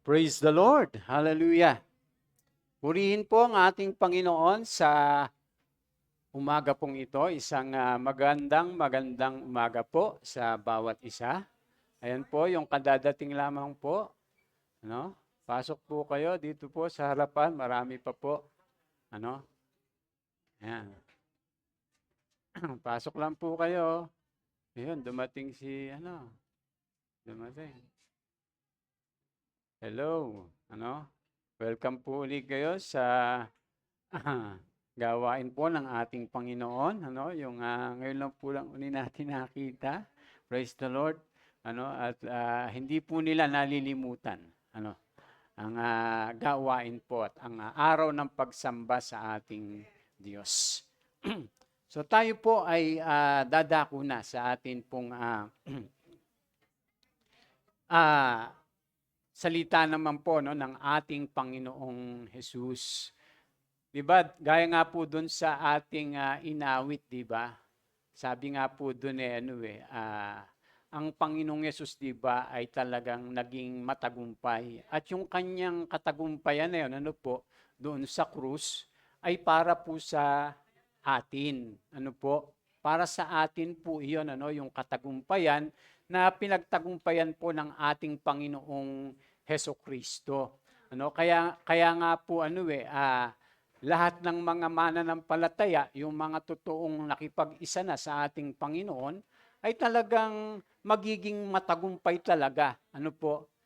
Praise the Lord. Hallelujah. Purihin po ang ating Panginoon sa umaga pong ito. Isang magandang umaga po sa bawat isa. Ayan po, yung kadadating lamang po. Ano? Pasok po kayo dito po sa harapan. Marami pa po. Ano? Ayan. Pasok lang po kayo. Ayun, dumating si, dumating. Hello. Welcome po ulit kayo sa gawain po ng ating Panginoon, ngayon lang po lang uli natin nakita. Praise the Lord. At hindi po nila nalilimutan, ang gawain po at ang araw ng pagsamba sa ating Diyos. So tayo po ay dadako na sa atin pong salita naman po ng ating Panginoong Jesus. 'Di ba? Gaya nga po doon sa ating inawit, 'di ba? Sabi nga po doon ang Panginoong Yesus, 'di ba, ay talagang naging matagumpay. At yung kanyang katagumpayan na 'yon, doon sa krus ay para po sa atin. Para sa atin po 'yon, yung katagumpayan na pinagtagumpayan po ng ating Panginoong Hesukristo. Kaya nga po lahat ng mga mananampalataya, yung mga totoong nakipag-isa na sa ating Panginoon, ay talagang magiging matagumpay talaga,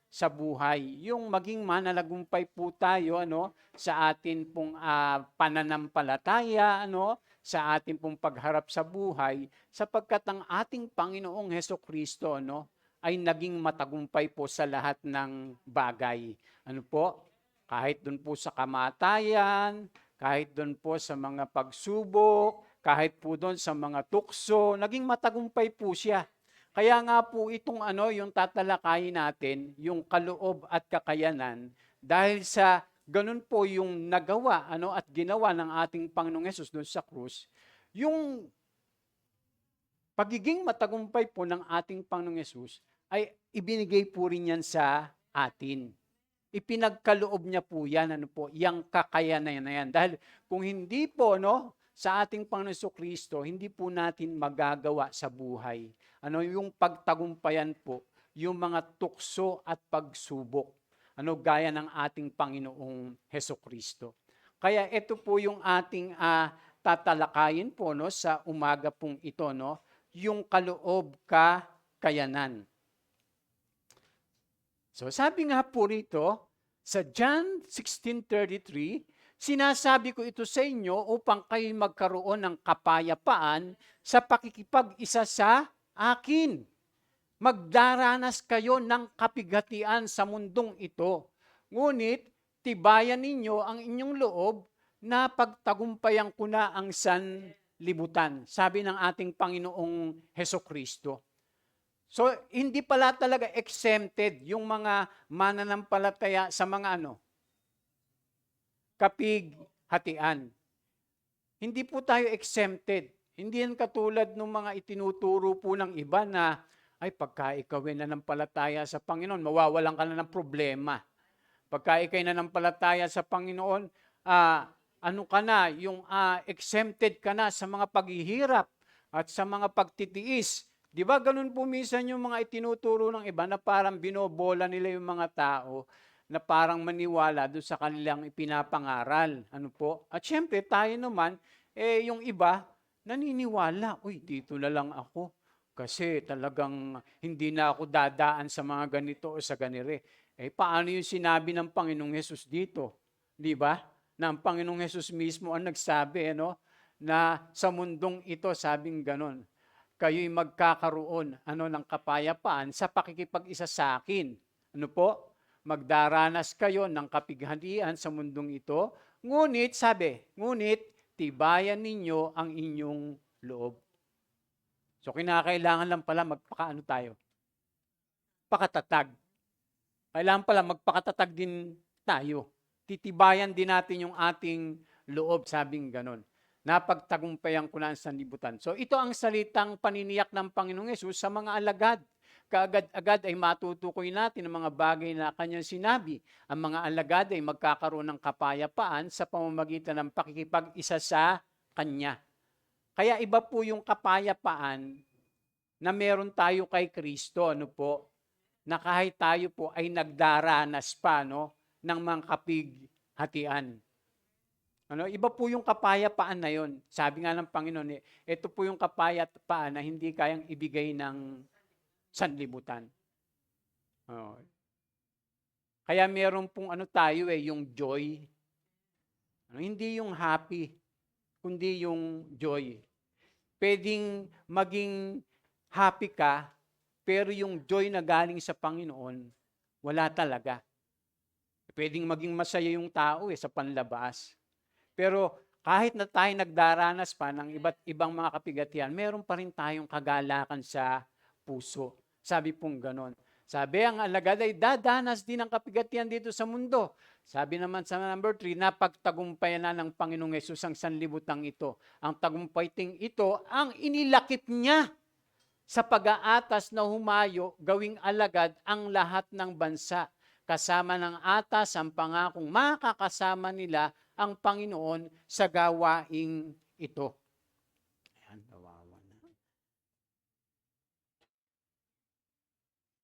sa buhay. Yung maging mananagumpay po tayo, sa atin pong pananampalataya, sa atin pong pagharap sa buhay, sapagkat ang ating Panginoong Hesukristo, ay naging matagumpay po sa lahat ng bagay. Kahit doon po sa kamatayan, kahit doon po sa mga pagsubok, kahit po doon sa mga tukso, naging matagumpay po siya. Kaya nga po itong yung tatalakayin natin, yung kaloob at kakayanan, dahil sa ganun po yung nagawa at ginawa ng ating Panginoong Hesus doon sa krus, yung pagiging matagumpay po ng ating Panginoong Hesus ay ibinigay po rin yan sa atin. Ipinagkaloob niya po yan, yung kakayanan na yan. Dahil kung hindi po, sa ating Panginoon Kristo, hindi po natin magagawa sa buhay. Yung pagtagumpayan po, yung mga tukso at pagsubok. Gaya ng ating Panginoong Hesukristo. Kaya ito po yung ating tatalakayin po, sa umaga pong ito, yung kaloob kakayanan. So sabi nga po rito, sa John 16:33, sinasabi ko ito sa inyo upang kayo magkaroon ng kapayapaan sa pakikipag-isa sa akin. Magdaranas kayo ng kapighatian sa mundong ito. Ngunit, tibayan ninyo ang inyong loob na pagtagumpayan ko na ang sanlibutan. Sabi ng ating Panginoong Hesukristo. So, hindi pala talaga exempted yung mga mananampalataya sa mga kapighatian. Hindi po tayo exempted. Hindi yan katulad ng mga itinuturo po ng iba na, ay pagka ikaw ay nanampalataya sa Panginoon, mawawalan ka na ng problema. Pagka ikaw ay nanampalataya sa Panginoon, exempted ka na sa mga paghihirap at sa mga pagtitiis. Di ba ganun po minsan yung mga itinuturo ng iba na parang binobola nila yung mga tao na parang maniwala doon sa kanilang ipinapangaral. At syempre tayo naman, yung iba, naniniwala, uy, dito na lang ako. Kasi talagang hindi na ako dadaan sa mga ganito o sa ganire. Paano yung sinabi ng Panginoong Hesus dito? Di ba? Na ang Panginoong Hesus mismo ang nagsabi, na sa mundong ito, sabing ganon, kayo'y magkakaroon ng kapayapaan sa pakikipag-isa sa akin. Magdaranas kayo ng kapighatian sa mundong ito, ngunit tibayan ninyo ang inyong loob. So kinakailangan lang pala pakatatag. Kailangan pala magpakatatag din tayo. Titibayan din natin yung ating loob, sabing ganon. Napagtagumpayan ko na ang sanlibutan. So ito ang salitang paniniyak ng Panginoong Yesus sa mga alagad. kaagad-agad ay matutukoy natin ang mga bagay na kanyang sinabi. Ang mga alagad ay magkakaroon ng kapayapaan sa pamamagitan ng pakikipag-isa sa kanya. Kaya iba po yung kapayapaan na meron tayo kay Kristo, ano po, na kahit tayo po ay nagdaranas pa, no, ng mga kapighatian. Ano, iba po yung kapayapaan na yon. Sabi nga ng Panginoon, ito po yung kapayapaan na hindi kayang ibigay ng sanlibutan. Oh. Kaya meron pong tayo yung joy. Hindi yung happy, kundi yung joy. Pwedeng maging happy ka, pero yung joy na galing sa Panginoon, wala talaga. Pwedeng maging masaya yung tao sa panlabas. Pero kahit na tayo nagdaranas pa ng iba't ibang mga kapigatian, meron pa rin tayong kagalakan sa puso. Sabi pong ganon. Sabi, ang alagad ay dadanas din ng kapigatian dito sa mundo. Sabi naman sa number 3, napagtagumpayan na ng Panginoong Yesus ang sanlibutang ito. Ang tagumpayting ito, ang inilakip niya sa pag-aatas na humayo, gawing alagad ang lahat ng bansa. Kasama ng atas ang pangakong makakasama nila ang Panginoon sa gawaing ito. Ayan, kawawa na.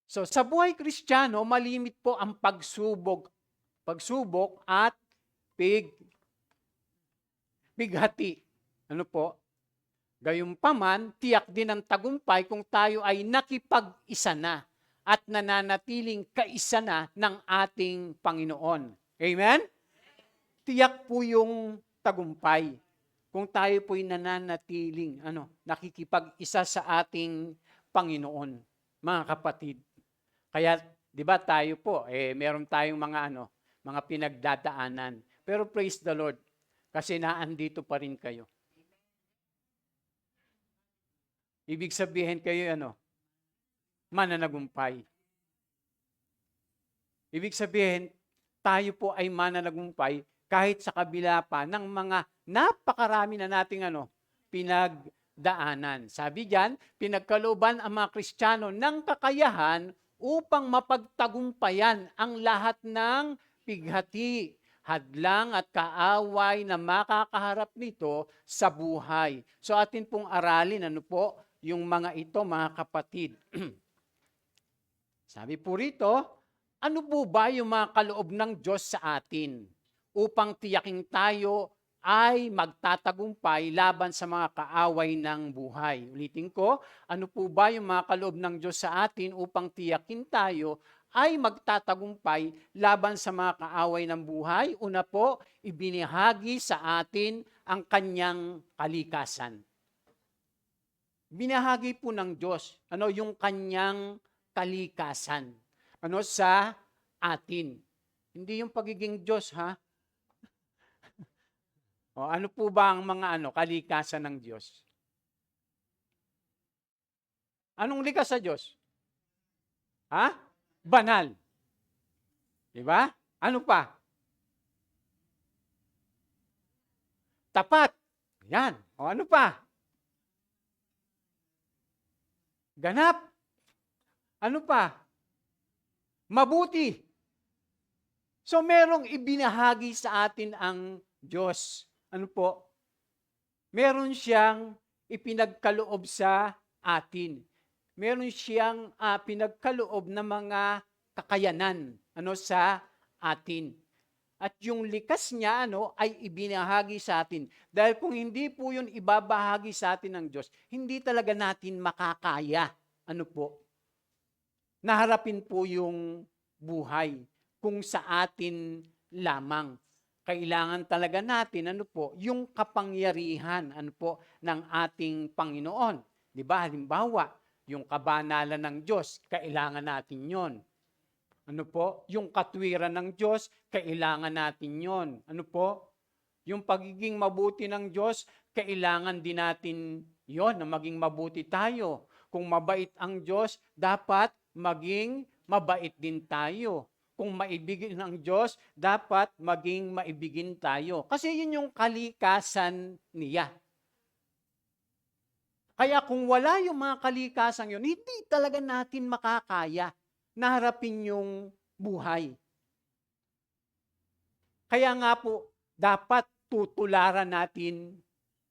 So, sa buhay Kristiyano, malimit po ang pagsubok at bighati. Ano po? Gayunpaman, tiyak din ang tagumpay kung tayo ay nakipag-isa na at nananatiling kaisa na ng ating Panginoon. Amen? Tiyak po yung tagumpay kung tayo po'y nananatiling nakikipag-isa sa ating Panginoon, mga kapatid. Kaya, di ba tayo po, meron tayong mga pinagdadaanan. Pero praise the Lord, kasi naandito pa rin kayo. Ibig sabihin kayo, mananagumpay. Ibig sabihin, tayo po ay mananagumpay kahit sa kabila pa ng mga napakarami na nating pinagdaanan. Sabi diyan, pinagkalooban ang mga Kristiyano ng kakayahan upang mapagtagumpayan ang lahat ng pighati, hadlang at kaaway na makakaharap nito sa buhay. So atin pong aralin yung mga ito, mga kapatid. Sabi po rito, ano po ba yung mga kaloob ng Diyos sa atin upang tiyaking tayo ay magtatagumpay laban sa mga kaaway ng buhay? Ulitin ko, ano po ba yung mga kaloob ng Diyos sa atin upang tiyakin tayo ay magtatagumpay laban sa mga kaaway ng buhay? Una po, ibinahagi sa atin ang kanyang kalikasan. Binahagi po ng Diyos yung kanyang kalikasan sa atin. Hindi yung pagiging Diyos, ha? Ano po ba ang mga kalikasan ng Diyos? Anong likas sa Diyos? Ha? Banal. Di ba? Ano pa? Tapat. Yan. Ano pa? Ganap. Ano pa? Mabuti. So merong ibinahagi sa atin ang Diyos. Ano po? Meron siyang ipinagkaloob sa atin. Meron siyang pinagkaloob na mga kakayanan sa atin. At yung likas niya ay ibinahagi sa atin. Dahil kung hindi po yun ibabahagi sa atin ng Diyos, hindi talaga natin makakaya. Naharapin po yung buhay kung sa atin lamang. Kailangan talaga natin yung kapangyarihan ng ating Panginoon. Di ba? Halimbawa, yung kabanalan ng Diyos, kailangan natin yon. Yung katwiran ng Diyos, kailangan natin yon. Yung pagiging mabuti ng Diyos, kailangan din natin yon na maging mabuti tayo. Kung mabait ang Diyos, dapat maging mabait din tayo. Kung maibigin ng Diyos, dapat maging maibigin tayo. Kasi yun yung kalikasan niya. Kaya kung wala yung mga kalikasang yun, hindi talaga natin makakaya na harapin yung buhay. Kaya nga po, dapat tutularan natin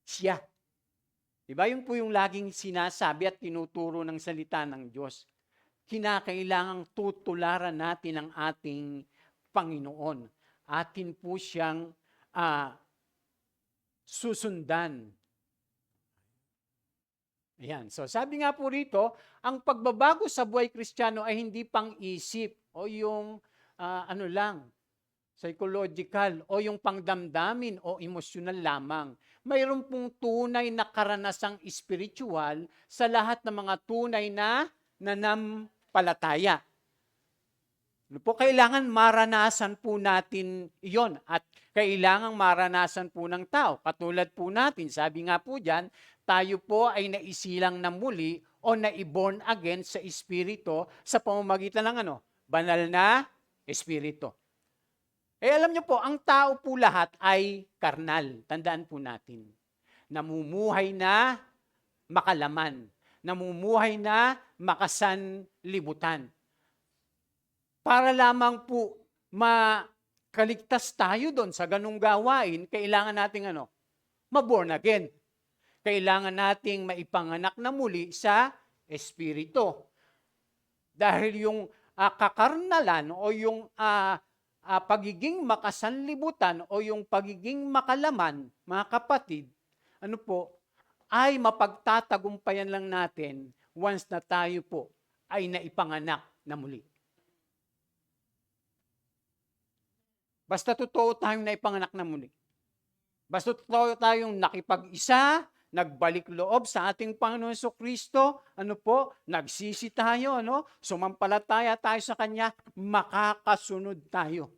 siya. Diba? Yun po yung laging sinasabi at tinuturo ng salita ng Diyos. Kinakailangang tutularan natin ang ating Panginoon. Atin po siyang susundan. Ayan. So sabi nga po rito, ang pagbabago sa buhay Kristiyano ay hindi pang-isip o yung ano lang, psychological o yung pangdamdamin o emosyonal lamang. Mayroon pong tunay na karanasang spiritual sa lahat ng mga tunay na nanampalataya. Ano po, kailangan maranasan po natin iyon at kailangan maranasan po ng tao. Katulad po natin, sabi nga po dyan, tayo po ay naisilang na muli o na-born again sa Espiritu sa pamamagitan ng ano? Banal na Espiritu. Alam niyo po, ang tao po lahat ay karnal. Tandaan po natin. Namumuhay na makalaman. Namumuhay na makasanlibutan. Para lamang po makaligtas tayo doon sa ganung gawain, kailangan nating ano? Ma-born again. Kailangan nating maipanganak na muli sa Espiritu. Dahil yung kakarnalan o yung pagiging makasanlibutan o yung pagiging makalaman, mga kapatid, ano po, ay mapagtatagumpayan lang natin once na tayo po ay naipanganak na muli. Basta totoo tayong naipanganak na muli. Basta totoo tayong nakipag-isa, nagbalik loob sa ating Panginoon Kristo, ano po, nagsisi tayo, ano, sumampalataya tayo sa Kanya, makakasunod tayo,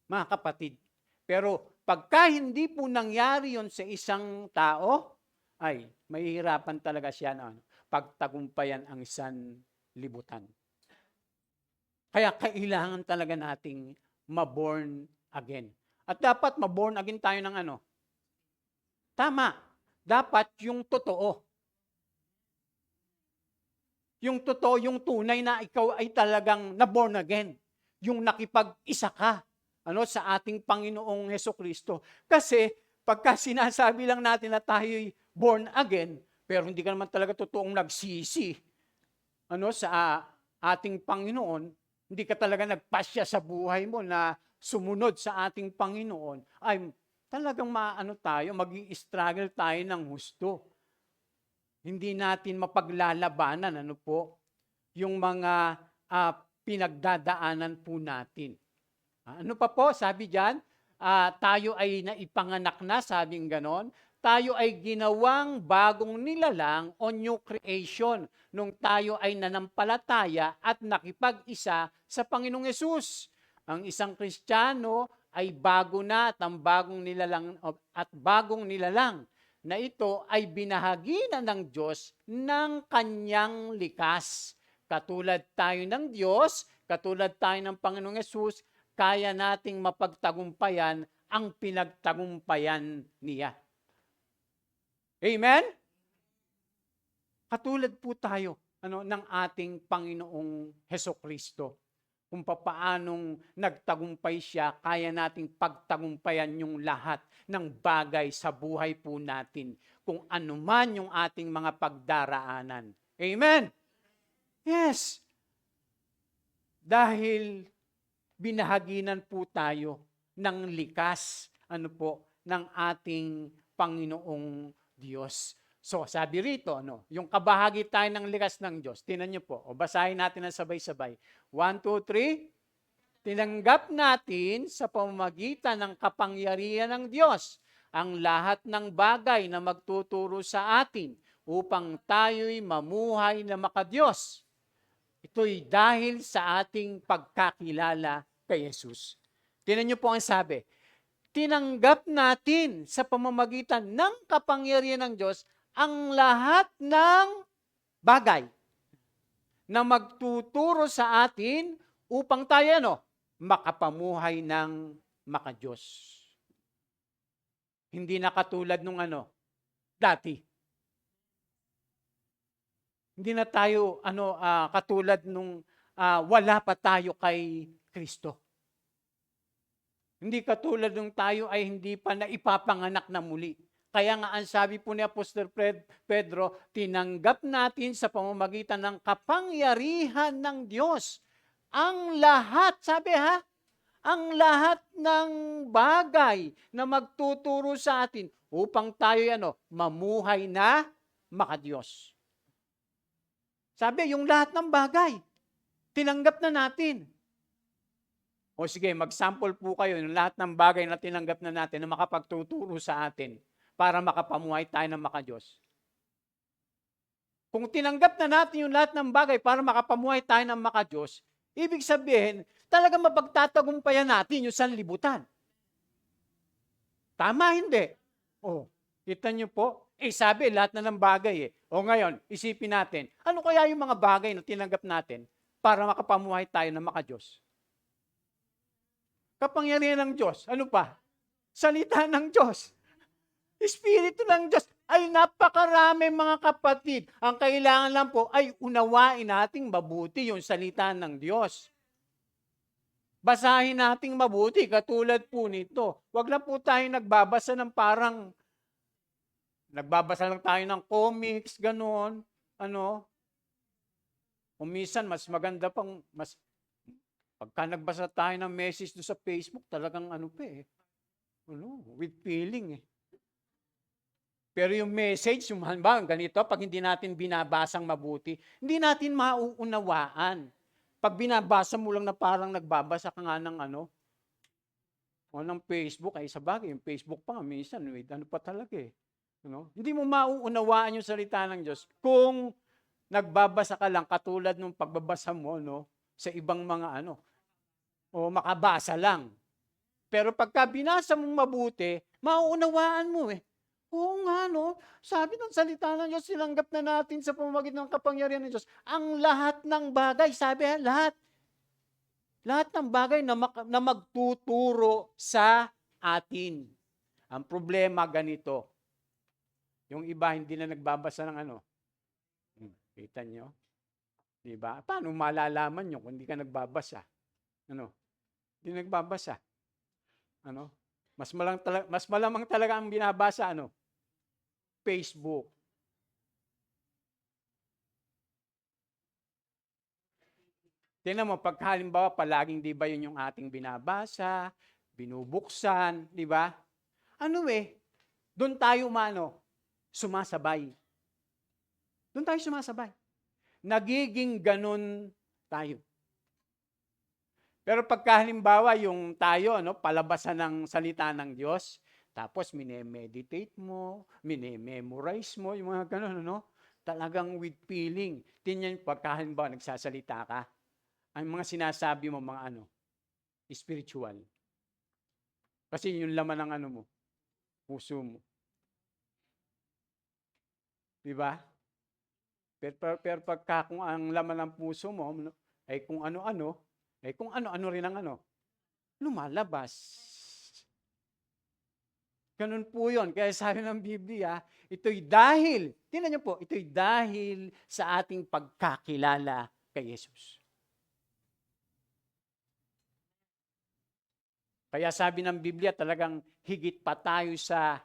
mga kapatid. Pero pagka hindi po nangyari yon sa isang tao, ay mahihirapan talaga siya na pagtagumpayan ang sanlibutan. Kaya kailangan talaga nating ma-born again. At dapat ma-born again tayo ng ano? Tama. Dapat yung totoo. Yung totoo, yung tunay na ikaw ay talagang na-born again. Yung nakipag-isa ka sa ating Panginoong Hesukristo. Kasi pagka sinasabi lang natin na tayo'y born again, pero hindi ka naman talaga totoong nagsisi sa ating Panginoon, hindi ka talaga nagpasya sa buhay mo na sumunod sa ating Panginoon, ay talagang mag-i-struggle tayo ng husto. Hindi natin mapaglalabanan, yung mga pinagdadaanan po natin. Ano pa po, sabi diyan, tayo ay naipanganak na, sabing ganon, tayo ay ginawang bagong nilalang o new creation nung tayo ay nanampalataya at nakipag-isa sa Panginoong Yesus. Ang isang Kristiyano ay bago na at ang bagong nilalang na ito ay binahagi na ng Diyos ng kanyang likas. Katulad tayo ng Diyos, katulad tayo ng Panginoong Yesus, kaya nating mapagtagumpayan ang pinagtagumpayan niya. Amen? Katulad po tayo ng ating Panginoong Hesukristo. Kung paanong nagtagumpay siya, kaya nating pagtagumpayan yung lahat ng bagay sa buhay po natin. Kung ano man yung ating mga pagdaraanan. Amen? Yes. Dahil binahaginan po tayo ng likas, ng ating Panginoong Diyos. So, sabi rito, yung kabahagi tayo ng likas ng Diyos. Tingnan niyo po. O basahin natin ng sabay-sabay. 1, 2, 3. Tinanggap natin sa pamamagitan ng kapangyarihan ng Diyos ang lahat ng bagay na magtuturo sa atin upang tayo'y mamuhay na makadiyos. Ito'y dahil sa ating pagkakilala kay Jesus. Tingnan niyo po ang sabi. Tinanggap natin sa pamamagitan ng kapangyarihan ng Diyos ang lahat ng bagay na magtuturo sa atin upang tayo makapamuhay ng makadiyos. Hindi na katulad nung dati. Hindi na tayo katulad nung wala pa tayo kay Kristo. Hindi katulad nung tayo ay hindi pa naipapanganak na muli. Kaya nga ang sabi po ni Apostol Pedro, tinanggap natin sa pamamagitan ng kapangyarihan ng Diyos ang lahat, sabi ang lahat ng bagay na magtuturo sa atin upang tayo mamuhay na makadiyos. Sabi, yung lahat ng bagay, tinanggap na natin. O sige, mag-sample po kayo ng lahat ng bagay na tinanggap na natin na makapagtuturo sa atin para makapamuhay tayo ng makadiyos. Kung tinanggap na natin yung lahat ng bagay para makapamuhay tayo ng makadiyos, ibig sabihin, talaga mapagtatagumpayan natin yung sanlibutan. Tama, hindi? O, kita nyo po, sabi, lahat na ng bagay O ngayon, isipin natin, ano kaya yung mga bagay na tinanggap natin para makapamuhay tayo ng makadiyos? Kapangyarihan ng Diyos. Ano pa? Salita ng Diyos. Espiritu ng Diyos. Ay napakarami mga kapatid. Ang kailangan lang po ay unawain nating mabuti yung salita ng Diyos. Basahin nating mabuti katulad po nito. Huwag lang po tayo nagbabasa ng parang nagbabasa lang tayo ng comics, gano'n. Minsan, mas maganda pang, pagka nagbasa tayo ng message doon sa Facebook, talagang with feeling Pero yung message, yung ganito, pag hindi natin binabasang mabuti, hindi natin mauunawaan. Pag binabasa mo lang na parang nagbabasa ka nga ng ng Facebook, ay sabagay, yung Facebook pa nga, minsan, pa talaga Hindi mo mauunawaan yung salita ng Diyos kung nagbabasa ka lang katulad nung pagbabasa mo sa ibang mga o makabasa lang. Pero pagka binasa mong mabuti, mauunawaan mo Oo nga, sabi ng salita ng Diyos, sinanggap na natin sa pamamagitan ng kapangyarihan ng Diyos ang lahat ng bagay, sabi lahat. Lahat ng bagay na magtuturo sa atin. Ang problema ganito, yung iba hindi na nagbabasa ng Kita nyo? Diba? Paano malalaman nyo kung hindi ka nagbabasa? Hindi nagbabasa. Mas malamang talaga ang binabasa, Facebook. Tingnan mo, pag halimbawa, palaging di ba yun yung ating binabasa, binubuksan, di ba? Doon tayo sumasabay. Doon tayo sumasabay. Nagiging ganun tayo. Pero pagka halimbawa yung tayo, palabasan ng salita ng Diyos, tapos mine-meditate mo, mine-memorize mo, yung mga ganun, talagang with feeling. Tingnan pagka halimbawa nagsasalita ka, ang mga sinasabi mo mga spiritual. Kasi yung laman ng mo, puso mo. Diba? Pero pagka kung ang laman ng puso mo ay kung ano-ano, kung ano-ano rin ang lumalabas. Ganun po yun. Kaya sabi ng Biblia, ito'y dahil, tingnan niyo po, ito'y dahil sa ating pagkakilala kay Jesus. Kaya sabi ng Biblia, talagang higit pa tayo sa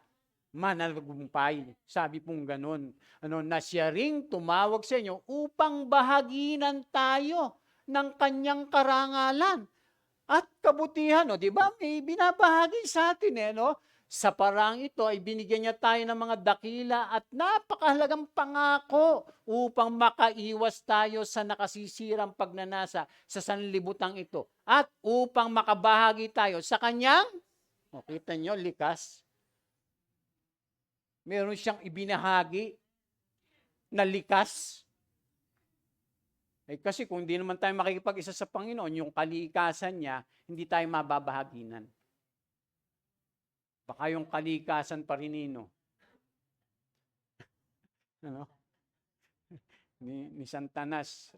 mananagumpay. Sabi pong ganun, na siya ring tumawag sa inyo upang bahaginan tayo ng kanyang karangalan at kabutihan. Di ba? May binabahagi sa atin Sa parang ito ay binigyan niya tayo ng mga dakila at napakahalagang pangako upang makaiwas tayo sa nakasisirang pagnanasa sa sanlibutang ito at upang makabahagi tayo sa kanyang, kita nyo, likas. Meron siyang ibinahagi na likas. Kasi kung hindi naman tayo makikipag-isa sa Panginoon, yung kalikasan niya, hindi tayo mababahaginan. Baka yung kalikasan pa rin ni Santanas,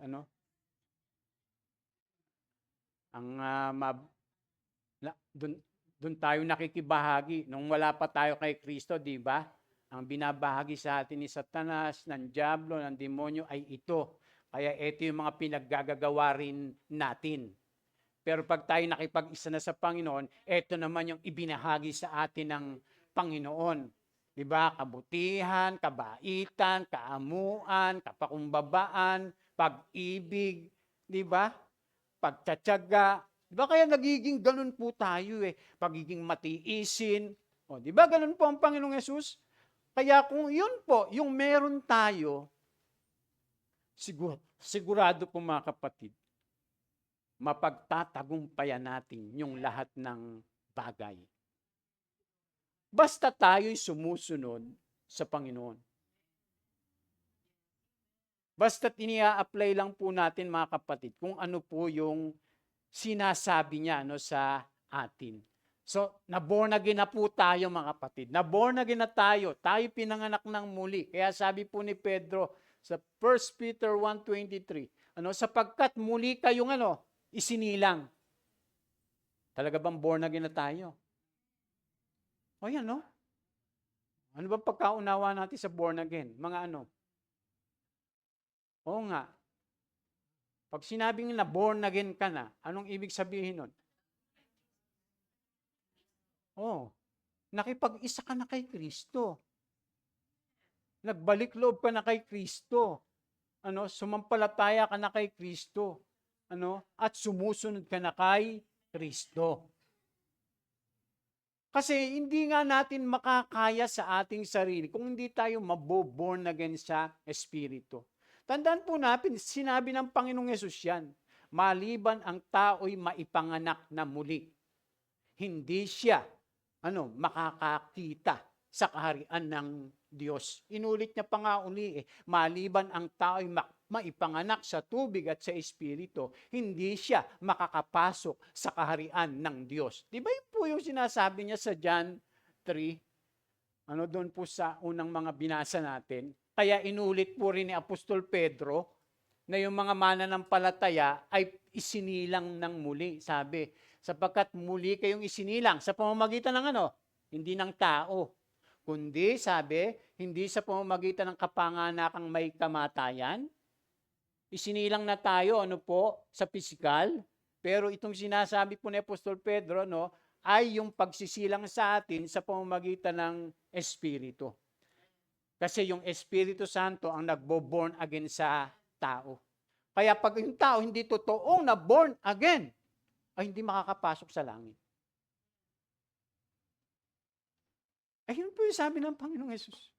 doon tayo nakikibahagi nung wala pa tayo kay Kristo, di ba? ang binabahagi sa atin ni Satanas, ng Diablo, ng demonyo ay ito. Kaya ito yung mga pinaggagawa rin natin. Pero pag tayo nakipag-isa na sa Panginoon, ito naman yung ibinahagi sa atin ng Panginoon. Diba? Kabutihan, kabaitan, kaamuan, kapakumbabaan, pag-ibig, diba? Pagtsatsaga. Diba kaya nagiging ganun po tayo eh. Pagiging matiisin. O, diba ganun po ang Panginoong Yesus? Kaya kung yun po, yung meron tayo, sigurado po mga kapatid, mapagtatagumpayan natin yung lahat ng bagay. Basta tayo'y sumusunod sa Panginoon. Basta inia-apply lang po natin mga kapatid kung ano po yung sinasabi niya sa atin. So, na-born again na po tayo mga kapatid. Na-born again na tayo. Tayo pinanganak ng muli. Kaya sabi po ni Pedro sa 1 Peter 1:23, sapagkat muli kayong isinilang. Talaga bang born again na tayo? O yan, no? Ano ba pagkaunawa natin sa born again? Mga ano? Oo nga. Pag sinabing na born again ka na, anong ibig sabihin nun? Oh, nakipag-isa ka na kay Kristo. Nagbalik loob ka na kay Kristo. Sumampalataya ka na kay Kristo. At sumusunod ka na kay Kristo. Kasi hindi nga natin makakaya sa ating sarili kung hindi tayo maboborn again sa Espiritu. Tandaan po natin, sinabi ng Panginoong Yesus yan, maliban ang tao'y maipanganak na muli, hindi siya makakakita sa kaharian ng Diyos. Inulit niya pa nga uli maliban ang tao'y maipanganak sa tubig at sa Espiritu, hindi siya makakapasok sa kaharian ng Diyos. Di ba yun po yung sinasabi niya sa John 3? Doon po sa unang mga binasa natin. Kaya inulit po rin ni Apostol Pedro na yung mga mananampalataya ay isinilang ng muli. Sabi, sapagkat muli kayong isinilang sa pamamagitan ng hindi ng tao. Kundi, sabi, hindi sa pamamagitan ng kapanganakang may kamatayan. Isinilang na tayo, sa pisikal. Pero itong sinasabi po ni Apostol Pedro, ay yung pagsisilang sa atin sa pamamagitan ng Espiritu. Kasi yung Espiritu Santo ang nagbo-born again sa tao. Kaya pag yung tao hindi totoong na born again, ay hindi makakapasok sa langit. Ayun po yung sabi ng Panginoong Yesus.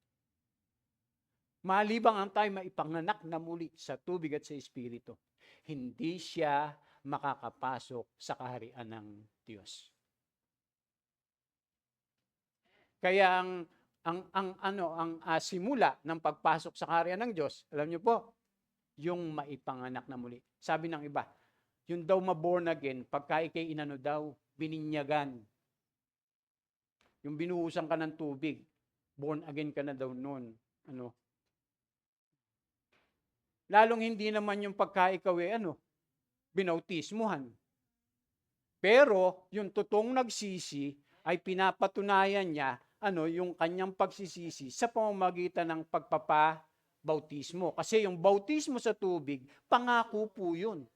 Malibang ang tayo maipanganak na muli sa tubig at sa Espiritu, hindi siya makakapasok sa kaharian ng Diyos. Kaya ang simula ng pagpasok sa kaharian ng Diyos, alam niyo po, yung maipanganak na muli. Sabi ng iba, yung daw ma-born again, pagka ikay bininyagan. Yung binuhusan ka ng tubig, born again ka na daw noon. Lalong hindi naman yung pagka ikaw binautismuhan. Pero yung totoong nagsisi ay pinapatunayan niya yung kanyang pagsisisi sa pamamagitan ng pagpapabautismo. Kasi yung bautismo sa tubig, pangako po yun.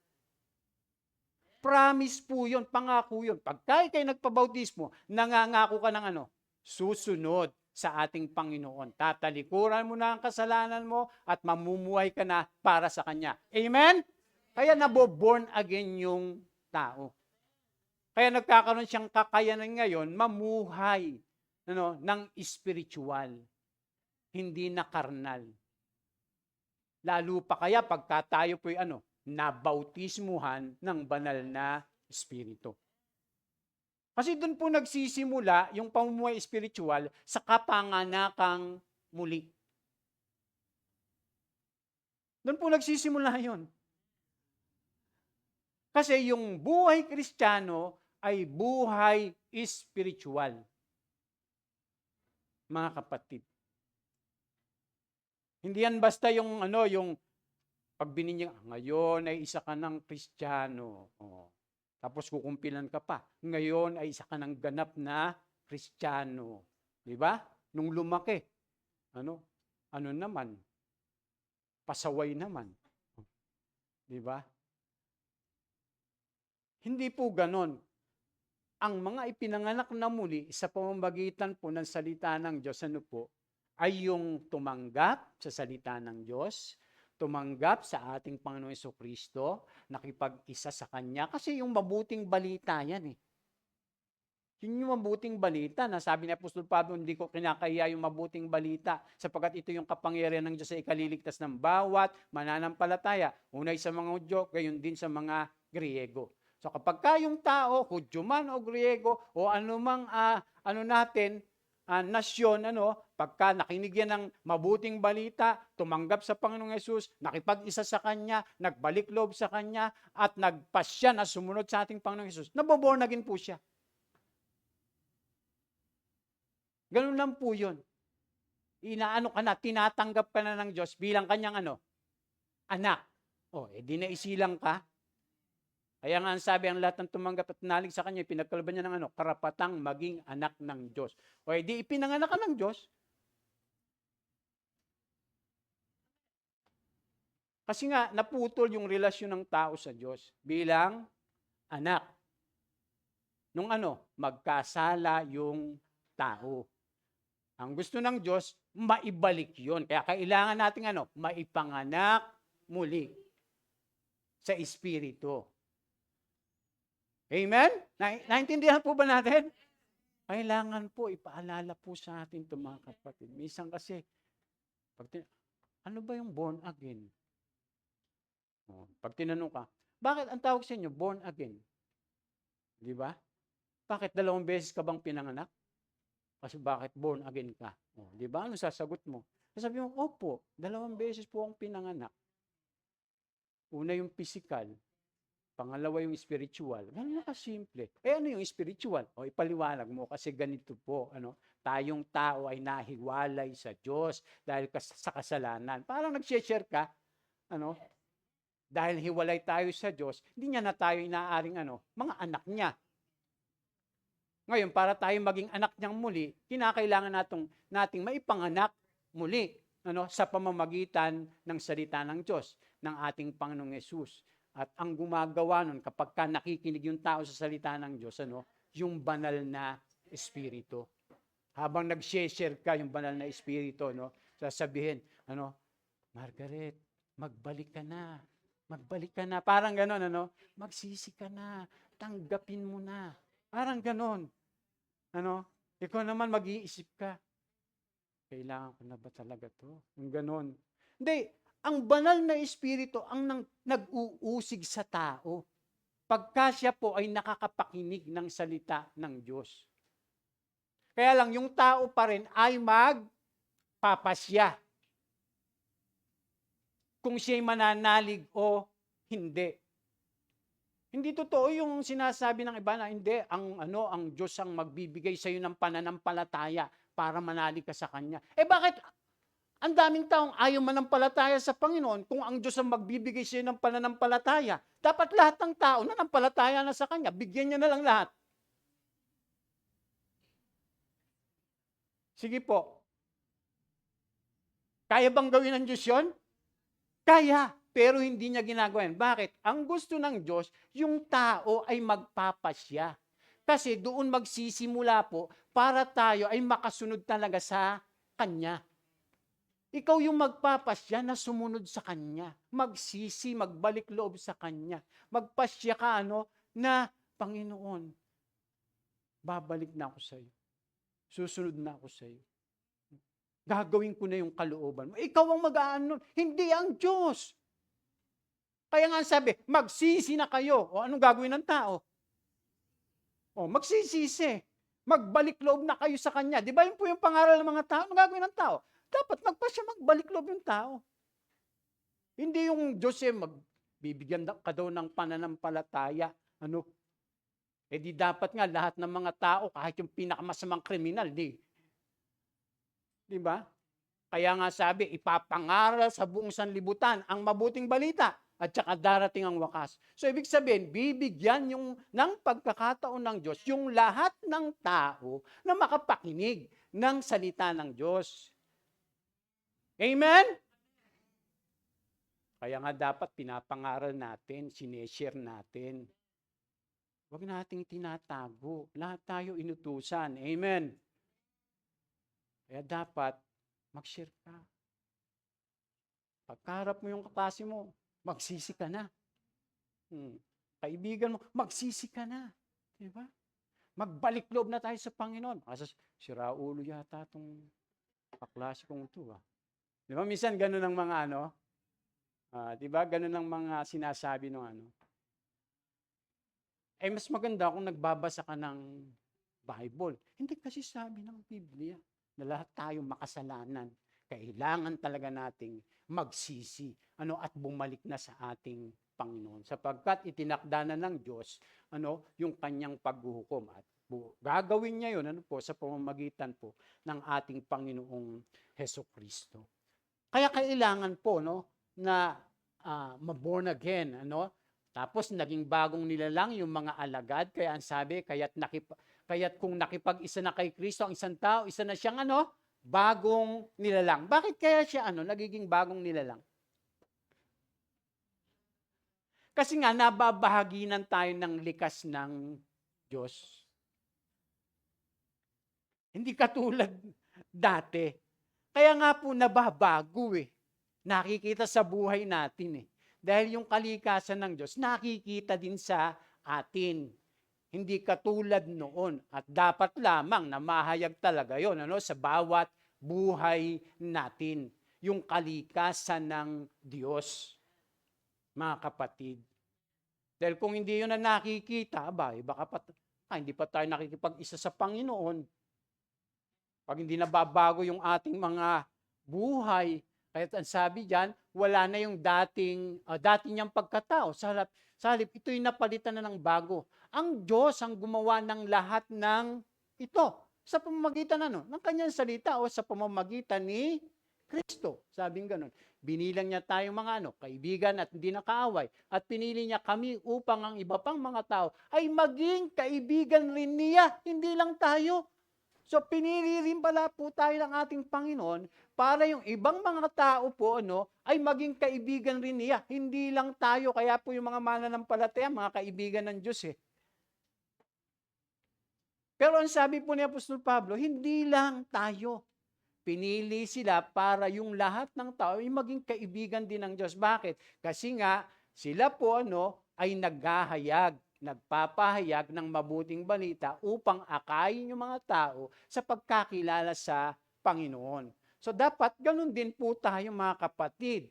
Promise po yun, pangako yun. Pagka ikay nagpabautismo, nangangako ka ng susunod sa ating Panginoon. Tatalikuran mo na ang kasalanan mo at mamumuhay ka na para sa Kanya. Amen? Kaya naboborn again yung tao. Kaya nagkakaroon siyang kakayanan ngayon mamuhay ng spiritual, hindi na karnal. Lalo pa kaya pagka tayo po'y nabautismuhan ng banal na Espiritu. Kasi doon po nagsisimula yung pamumuhay spiritual sa kapanganakang muli. Doon po nagsisimula yon. Kasi yung buhay Kristiyano ay buhay spiritual. Mga kapatid. Hindi yan basta yung pag bininyang, ngayon ay isa ka ng Kristiyano. Tapos kukumpilan ka pa. Ngayon ay isa ka ng ganap na Kristiyano. Di ba? Nung lumaki. ano, ano naman, pasaway naman. Di ba? Hindi po ganon. Ang mga ipinanganak na muli sa pamamagitan po ng salita ng Diyos, ano po, ay yung tumanggap sa salita ng Diyos, tumanggap sa ating Panginoong Jesucristo, nakipag-isa sa Kanya, kasi yung mabuting balita yan eh. Yun yung mabuting balita na sabi ni Apostol Pablo, hindi ko kinakaya yung mabuting balita sapagkat ito yung kapangyarihan ng Diyos sa ikaliligtas ng bawat mananampalataya. Unay sa mga Hudyo, gayon din sa mga Griego. So kapag kayong tao, Hudyo man o Griego o anumang nasyon, pagka nakinig yan ng mabuting balita, tumanggap sa Panginoong Yesus, nakipag-isa sa Kanya, nagbalik loob sa Kanya, at nagpasya na sumunod sa ating Panginoong Yesus, naboborn again po siya. Ganun lang po yun. Tinatanggap ka na ng Diyos bilang kanyang anak. Di naisilang ka. Kaya nga ang sabi, ang lahat ng tumanggap at nalig sa kanya, pinagkalban niya ng karapatang maging anak ng Diyos. Di ipinanganak ka ng Diyos. Kasi nga, naputol yung relasyon ng tao sa Diyos bilang anak. Nung magkasala yung tao. Ang gusto ng Diyos, maibalik yun. Kaya kailangan natin maipanganak muli sa Espiritu. Amen? Naintindihan po ba natin? Kailangan po, ipaalala po sa atin ito mga kapatid. Minsan kasi, ano ba yung born again? Pag tinanong ka, bakit ang tawag sa inyo, born again? Di ba? Bakit 2 beses ka bang pinanganak? Kasi bakit born again ka? Di ba? Ano sasagot mo? Sabi mo, opo, 2 beses po akong pinanganak. Una yung physical, pangalawa yung spiritual. Ganun na kasimple. Ano yung spiritual? Ipaliwanag mo kasi ganito po, tayong tao ay nahiwalay sa Diyos dahil sa kasalanan. Parang nag-share ka, dahil hiwalay tayo sa Diyos, hindi niya na tayo inaaring mga anak niya. Ngayon, para tayo maging anak niyang muli, kinakailangan nating maipanganak muli sa pamamagitan ng salita ng Diyos, ng ating Panginoong Yesus. At ang gumagawa nun, kapag nakikinig yung tao sa salita ng Diyos, yung banal na Espiritu. Habang nag-share ka yung banal na Espiritu, sasabihin, Margaret, magbalik ka na. Magbalik ka na. Parang gano'n, magsisi ka na. Tanggapin mo na. Parang gano'n. Ikaw naman mag-iisip ka. Kailangan ko na ba talaga to? Yung gano'n. Hindi. Ang banal na Espiritu ang nag-uusig sa tao. Pagka siya po ay nakakapakinig ng salita ng Diyos. Kaya lang, yung tao pa rin ay magpapasya. Kung siya'y mananalig o hindi. Hindi totoo yung sinasabi ng iba na hindi, ang Diyos ang magbibigay sa iyo ng pananampalataya para manalig ka sa Kanya. Bakit ang daming taong ayaw manampalataya sa Panginoon kung ang Diyos ang magbibigay sa iyo ng pananampalataya? Dapat lahat ng tao nanampalataya na sa Kanya. Bigyan niya na lang lahat. Sige po. Kaya bang gawin ng Diyos yun? Kaya. Pero hindi niya ginagawa yan. Bakit? Ang gusto ng Diyos, yung tao ay magpapasya. Kasi doon magsisimula po para tayo ay makasunod talaga sa Kanya. Ikaw yung magpapasya na sumunod sa Kanya. Magsisi, magbalik loob sa Kanya. Magpasya ka na, Panginoon, babalik na ako sa iyo. Susunod na ako sa iyo. Gagawin ko na yung kalooban mo. Ikaw ang mag-aano, hindi ang Diyos. Kaya nga sabi, magsisi na kayo. Anong gagawin ng tao? Magsisisi. Magbalik loob na kayo sa Kanya. Di ba yun po yung pangaral ng mga tao? Anong gagawin ng tao? Dapat magpasya magbalik loob yung tao. Hindi yung Diyos magbibigyan ka daw ng pananampalataya. Di dapat nga lahat ng mga tao, kahit yung pinakamasamang kriminal, di ba? Kaya nga sabi, ipapangaral sa buong sanlibutan ang mabuting balita at saka darating ang wakas. So ibig sabihin, bibigyan ng pagkakataon ng Diyos yung lahat ng tao na makapakinig ng salita ng Diyos. Amen? Kaya nga dapat pinapangaral natin, sineshare natin. Huwag nating tinatago. Lahat tayo inutusan. Amen? Kaya dapat mag-share ka. Pagkaharap mo yung kaklase mo, magsisi ka na. Kaibigan mo, magsisi ka na. Diba? Magbalik loob na tayo sa Panginoon. Kasi sira ulo yata itong kaklase kong ito. Diba? Minsan ganun ang mga diba? Ganun ang mga sinasabi ng mas maganda kung nagbabasa ka ng Bible. Hindi kasi sabi ng Biblia na lahat tayo makasalanan. Kailangan talaga nating magsisi at bumalik na sa ating Panginoon. Sapagkat itinakda na ng Diyos yung kanyang paghuhukom. At gagawin niya yun sa pamamagitan po ng ating Panginoong Hesukristo. Kaya kailangan po na ma-born again. Tapos naging bagong nilalang yung mga alagad. Kaya ang sabi, kaya't kung nakipag-isa na kay Kristo ang isang tao, isa na siyang bagong nilalang. Bakit kaya siya nagiging bagong nilalang? Kasi nga nababahaginan tayo ng likas ng Diyos. Hindi katulad dati. Kaya nga po nababago Nakikita sa buhay natin Dahil yung kalikasan ng Diyos, nakikita din sa atin. Hindi katulad noon. At dapat lamang na mahayag talaga yun sa bawat buhay natin. Yung kalikasan ng Diyos, mga kapatid. Dahil kung hindi yun na nakikita, baka hindi pa tayo nakikipag-isa sa Panginoon. Pag hindi nababago yung ating mga buhay, kaya ang sabi diyan, wala na yung dati niyang pagkatao. Sa halip, ito'y napalitan na ng bago. Ang Diyos ang gumawa ng lahat ng ito sa pamamagitan ng kanyang salita o sa pamamagitan ni Kristo. Sabing ganun. Binilang niya tayong mga kaibigan at hindi nakaaway. At pinili niya kami upang ang iba pang mga tao ay maging kaibigan rin niya. Hindi lang tayo. So pinili rin pala po tayo ng ating Panginoon para yung ibang mga tao po ay maging kaibigan rin niya. Hindi lang tayo, kaya po yung mga mananampalataya, mga kaibigan ng Diyos Pero ang sabi po ni Apostol Pablo, hindi lang tayo. Pinili sila para yung lahat ng tao ay maging kaibigan din ng Diyos. Bakit? Kasi nga sila po ay nagpapahayag ng mabuting balita upang akayin yung mga tao sa pagkakilala sa Panginoon. So dapat ganun din po tayo mga kapatid.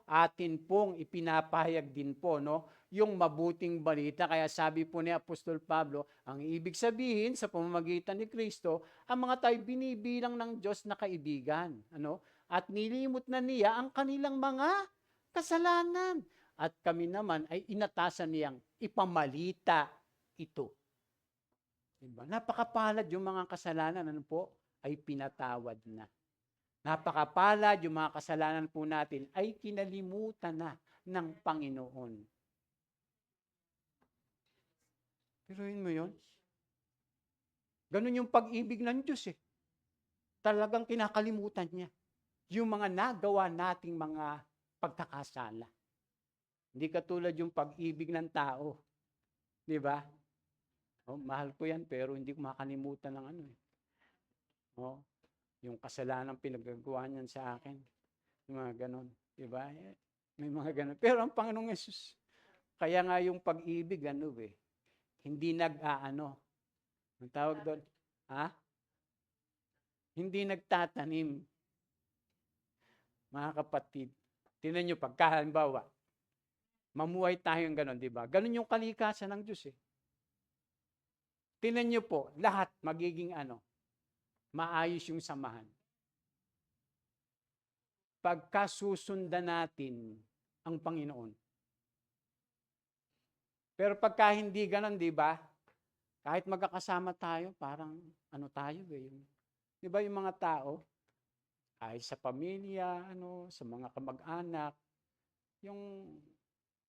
Atin pong ipinapahayag din po yung mabuting balita. Kaya sabi po ni Apostol Pablo, ang ibig sabihin sa pamamagitan ni Kristo, ang mga tayo binibilang ng Diyos na kaibigan. At nilimot na niya ang kanilang mga kasalanan. At kami naman ay inatasan niyang ipamalita ito. Diba? Napakapalad yung mga kasalanan ay pinatawad na. Napakapalad yung mga kasalanan po natin ay kinalimutan na ng Panginoon. Piruin mo yun? Ganun yung pag-ibig ng Diyos Talagang kinakalimutan niya yung mga nagawa nating mga pagkakasala. Hindi katulad yung pag-ibig ng tao. Di ba? Mahal ko yan, pero hindi ko makalimutan ng yung kasalanan pinagagawa niyan sa akin. Yung mga ganon. Di ba? May mga ganon. Pero ang Panginoong Yesus, kaya nga yung pag-ibig, hindi ang tawag doon? Hindi nagtatanim. Mga kapatid, tingnan nyo, pagkahalimbawa, mamuhay tayong ganon, di ba? Ganon yung kalikasan ng Diyos Tingnan nyo po, lahat magiging maayos yung samahan. Pagkasusundan natin ang Panginoon. Pero pagka hindi ganon, di ba? Kahit magkakasama tayo, parang tayo Di ba yung mga tao, ay sa pamilya, sa mga kamag-anak, yung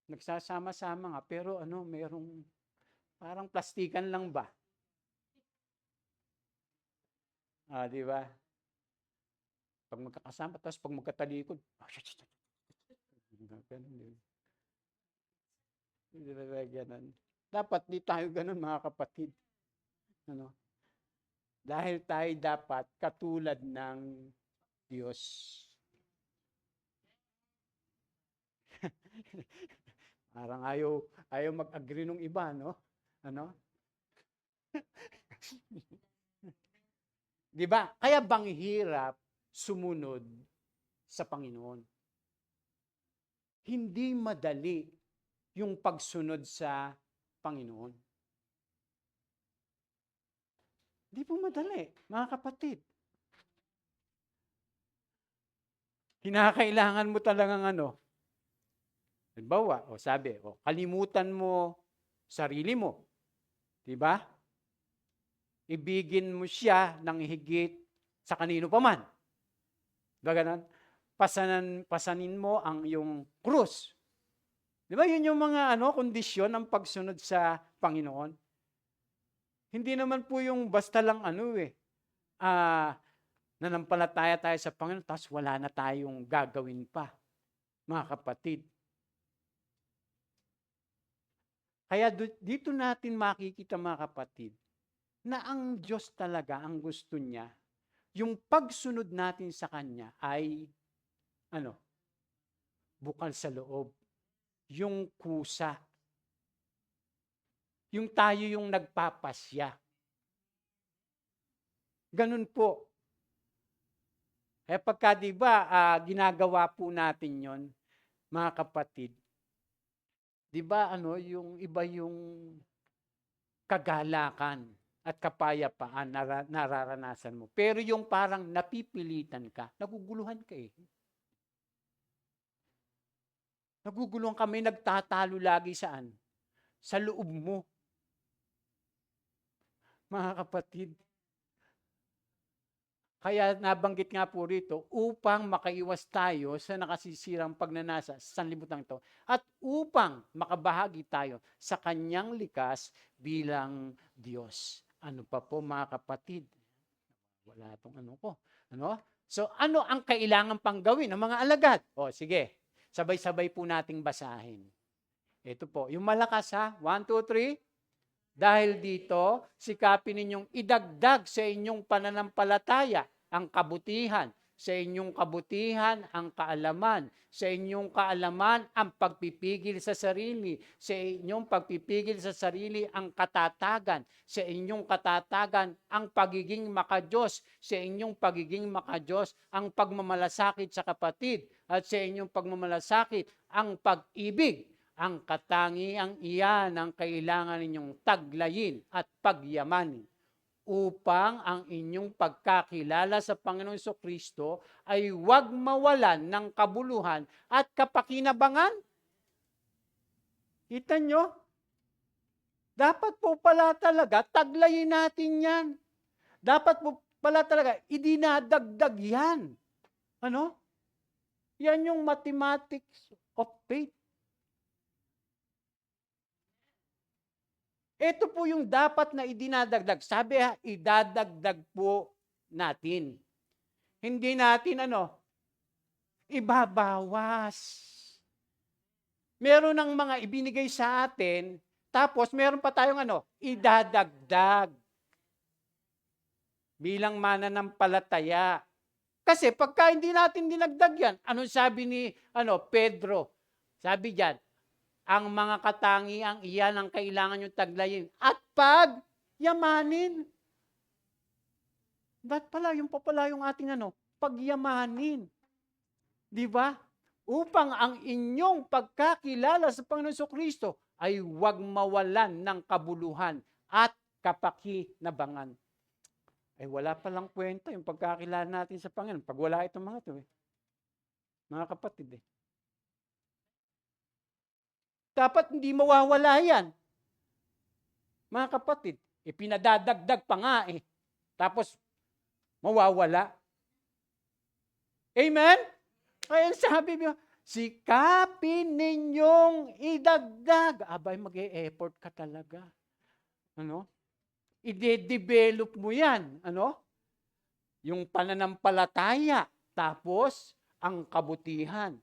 nagsasama-sama nga, pero merong parang plastikan lang ba? Di ba? Pag magkakasama, tapos pag magkatalikod, ganun. Dapat di tayo ganun, mga kapatid. Ano? Dahil tayo dapat katulad ng Diyos. Parang ayaw mag-agree nung iba, no? Ano? Di ba? Kaya bang hirap sumunod sa Panginoon? Hindi madali yung pagsunod sa Panginoon. Hindi po madali, mga kapatid. Kinakailangan mo talagang halimbawa, sabi, kalimutan mo sarili mo. Diba? Ibigin mo siya ng higit sa kanino paman. Diba ganun? Pasanin mo ang iyong krus. Diba yun yung mga kondisyon ng pagsunod sa Panginoon? Hindi naman po yung basta lang nanampalataya tayo sa Panginoon, tapos wala na tayong gagawin pa, mga kapatid. Kaya dito natin makikita, mga kapatid, na ang Diyos talaga, ang gusto niya, yung pagsunod natin sa Kanya ay, bukal sa loob. Yung kusa. Yung tayo yung nagpapasya. Ganun po. Pagka diba, ginagawa po natin yon, mga kapatid, diba yung iba yung kagalakan at kapayapaan nararanasan mo. Pero yung parang napipilitan ka, naguguluhan ka eh. Naguguluhan ka, may nagtatalo lagi saan? Sa loob mo. Mga kapatid, kaya nabanggit nga po rito, upang makaiwas tayo sa nakasisirang pagnanasa sa sanlibutan ito at upang makabahagi tayo sa Kanyang likas bilang Diyos. Ano pa po, mga kapatid? Wala itong ko. So, ano ang kailangan pang gawin ng mga alagad? Sige, sabay-sabay po nating basahin. Ito po, yung malakas 1, 2, 3. Dahil dito, sikapin ninyong idagdag sa inyong pananampalataya ang kabutihan, sa inyong kabutihan ang kaalaman, sa inyong kaalaman ang pagpipigil sa sarili, sa inyong pagpipigil sa sarili ang katatagan, sa inyong katatagan ang pagiging makadiyos, sa inyong pagiging makadiyos ang pagmamalasakit sa kapatid, at sa inyong pagmamalasakit ang pag-ibig. Ang katangiang iyan ang kailangan ninyong taglayin at pagyamanin upang ang inyong pagkakilala sa Panginoon Kristo ay huwag mawalan ng kabuluhan at kapakinabangan. Kita nyo? Dapat po pala talaga taglayin natin yan. Dapat po pala talaga idinadagdag yan. Yan yung mathematics of faith. Ito po yung dapat na idinadagdag. Sabi idadagdag po natin. Hindi natin ibabawas. Meron ng mga ibinigay sa atin, tapos meron pa tayong idadagdag. Bilang mananampalataya. Kasi pagka hindi natin dinagdag yan, anong sabi ni Pedro? Sabi diyan, ang mga katangiang iyan ang kailangan nyo taglayin at pagyamanin. Ba't pala? Yung papala yung ating pagyamanin. Di ba? Upang ang inyong pagkakilala sa Panginoon Kristo ay huwag mawalan ng kabuluhan at kapakinabangan. Wala palang kwenta yung pagkakilala natin sa Panginoon pag wala itong mga ito. Mga kapatid Dapat hindi mawawala yan. Mga kapatid, pinadadagdag pa nga Tapos, mawawala. Amen? Kaya sabi niyo, sikapin ninyong idagdag. Abay, mag-e-effort ka talaga. I-develop mo yan. Yung pananampalataya. Tapos, ang kabutihan.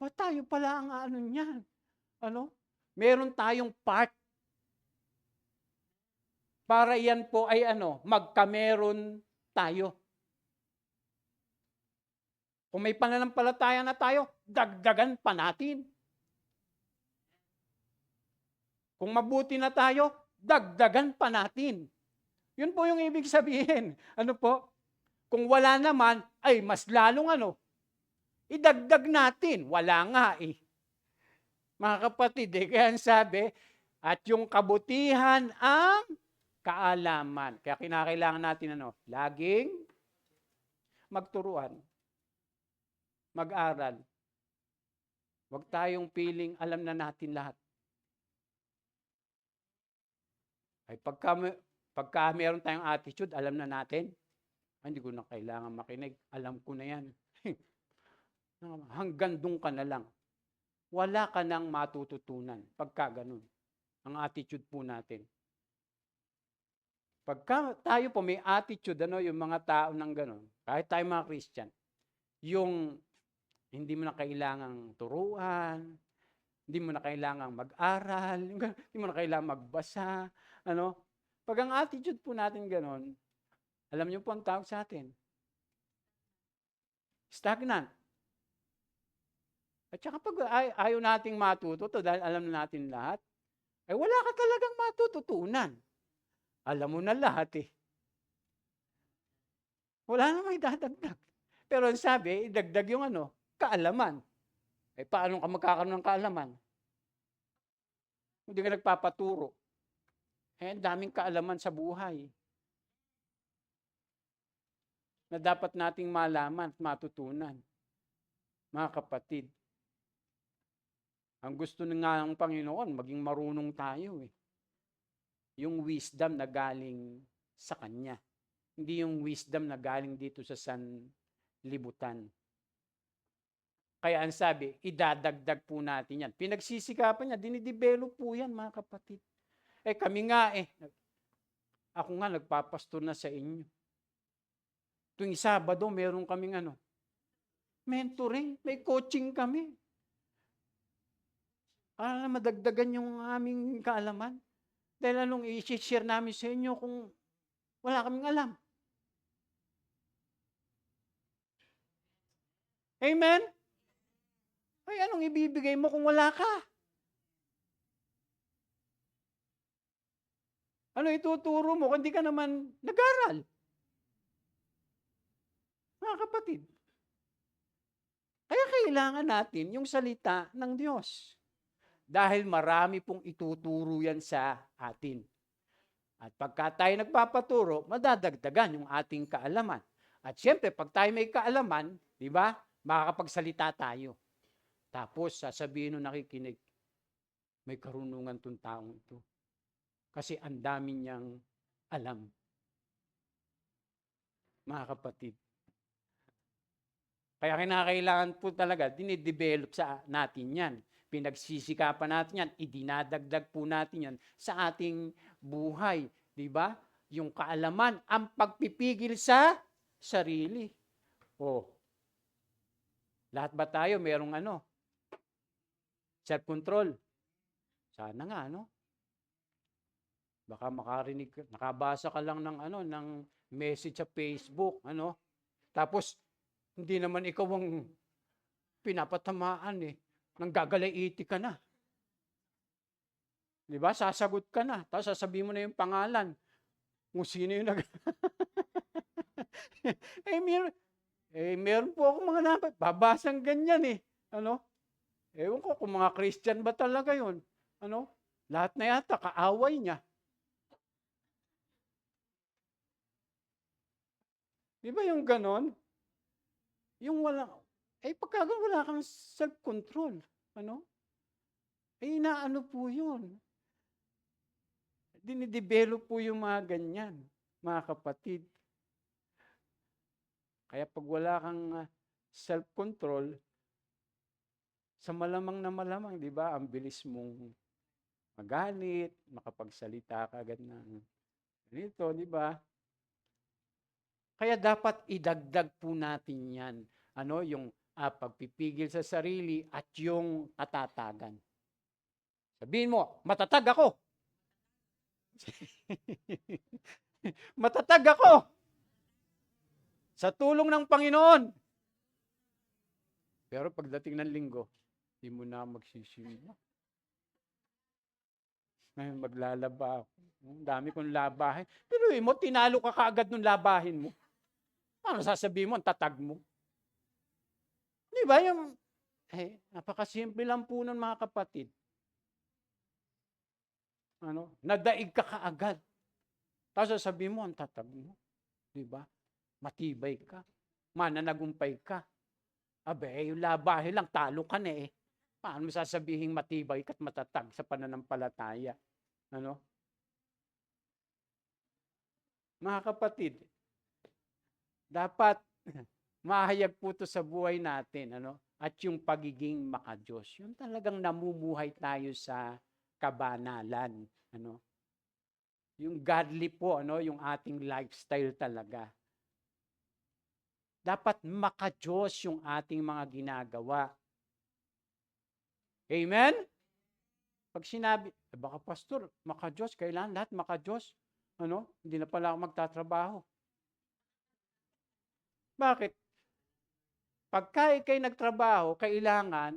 Tayo pala ang ano niyan. Meron tayong part para yan po ay magkameron tayo. Kung may pananampalataya na tayo, dagdagan pa natin. Kung mabuti na tayo, dagdagan pa natin. Yun po yung ibig sabihin. Kung wala naman, ay mas lalong idagdag natin. Wala nga eh. Mga kapatid, kaya sabi, at yung kabutihan ang kaalaman. Kaya kinakailangan natin laging magturuan. Mag-aral. Huwag tayong piling alam na natin lahat. Ay pagka meron tayong attitude, alam na natin, hindi ko na kailangan makinig. Alam ko na yan. Hanggang doon ka na lang. Wala ka nang matututunan pagka ganun. Ang attitude po natin. Pagka tayo po may attitude, yung mga tao ng ganun, kahit tayo mga Christian, yung hindi mo na kailangang turuan, hindi mo na kailangang mag-aral, hindi mo na kailangang magbasa, Pag ang attitude po natin ganun, alam niyo po ang tawag sa atin. Stagnant. At saka pag ayaw nating matuto dahil alam na natin lahat, ay wala ka talagang matututunan. Alam mo na lahat eh. Wala na may dadagdag. Pero ang sabi, idagdag yung kaalaman. Paano ka magkakaroon ng kaalaman? Hindi ka nagpapaturo. Ang daming kaalaman sa buhay na dapat nating malaman at matutunan. Mga kapatid, ang gusto nga ng Panginoon, maging marunong tayo eh. Yung wisdom na galing sa Kanya. Hindi yung wisdom na galing dito sa sanlibutan. Kaya ang sabi, idadagdag po natin yan. Pinagsisikapan niya, dinidevelop po yan mga kapatid. Kami nga ako nga nagpapastor na sa inyo. Tuwing Sabado, meron kaming mentoring, may coaching kami. Para madagdagan yung aming kaalaman. Dahil i-share namin sa inyo kung wala kaming alam. Amen? Ay, anong ibibigay mo kung wala ka? Ano ituturo mo kung hindi ka naman nag-aral? Mga kapatid. Kaya kailangan natin yung salita ng Diyos. Dahil marami pong ituturo yan sa atin. At pagka tayo nagpapaturo, madadagdagan yung ating kaalaman. At siyempre, pag tayo may kaalaman, di ba, makakapagsalita tayo. Tapos, sasabihin nung nakikinig, may karunungan tong taong ito. Kasi ang dami niyang alam. Mga kapatid. Kaya kinakailangan po talaga, dinidevelop sa natin yan. Pinagsisikapan natin yan, idinadagdag po natin yan sa ating buhay. Diba? Yung kaalaman, ang pagpipigil sa sarili. Lahat ba tayo merong self-control? Sana nga, Baka nakabasa ka lang ng message sa Facebook, Tapos, hindi naman ikaw ang pinapatamaan nang gagalaiti ka na. Di ba? Sasagot ka na. Tapos sasabihin mo na yung pangalan. Kung sino yung meron po akong mga babasang ganyan Ewan ko kung mga Christian ba talaga yun. Lahat na yata, kaaway niya. Di ba yung ganon? Yung pagka wala kang self-control, inaano po yun. Dinidevelop po yung mga ganyan, mga kapatid. Kaya pag wala kang self-control, sa malamang na malamang, di ba, ang bilis mong magalit, makapagsalita ka agad ng ganito, di ba? Kaya dapat idagdag po natin yan. Yung pagpipigil sa sarili at yung katatagan. Sabihin mo, matatag ako. Matatag ako. Sa tulong ng Panginoon. Pero pagdating ng linggo, hindi mo na magsisimba. Ngayon maglalaba ako. Ang dami kong labahin. Pero mo, tinalo ka kaagad nung labahin mo. Ano sasabihin mo, ang tatag mo? Di ba yung, napakasimple lang po nun mga kapatid. Nadaig ka kaagad. Tapos sasabihin mo, ang tatag mo. Di ba? Matibay ka. Mananagumpay ka. Yung labahin lang, talo ka na eh. Paano mo sasabihin matibay ka at matatag sa pananampalataya? Mga kapatid, dapat mahayag po ito sa buhay natin, at yung pagiging makadiyos. Yung talagang namumuhay tayo sa kabanalan, Yung godly po, yung ating lifestyle talaga. Dapat makadiyos yung ating mga ginagawa. Amen? Pag sinabi, baka pastor, makadiyos, kailangan lahat makadiyos. Hindi na pala ako magtatrabaho. Bakit? Pagka ikay nagtrabaho, kailangan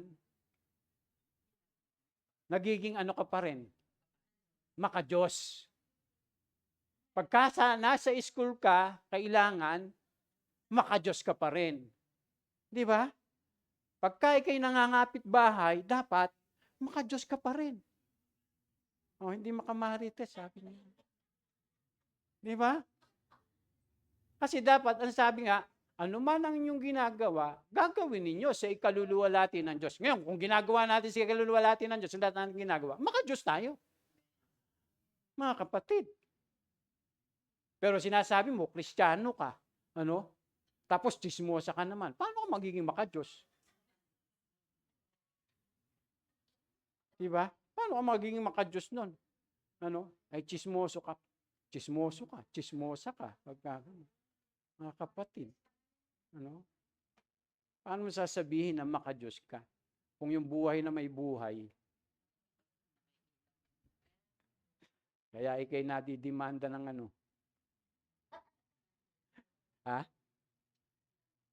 nagiging ka pa rin? Makadiyos. Pagka nasa school ka, kailangan makadiyos ka pa rin. Di ba? Pagka ikay nangangapit bahay, dapat makadiyos ka pa rin. Hindi makamarites, sabi niya. Di ba? Kasi dapat, ang sabi nga, ano man ang inyong ginagawa, gagawin ninyo sa ikaluluwalhati ng Diyos. Ngayon, kung ginagawa natin sa ikaluluwalhati ng Diyos, ang lahat natin ginagawa, makadiyos tayo. Mga kapatid. Pero sinasabi mo, Kristiyano ka. Tapos chismosa ka naman. Paano ka magiging makadiyos? Diba? Paano ka magiging makadiyos nun? Ay chismoso ka. Chismoso ka. Chismosa ka. Mga kapatid. Paano mo sasabihin na makadiyos ka? Kung yung buhay na may buhay. Kaya ikay nadidimanda ng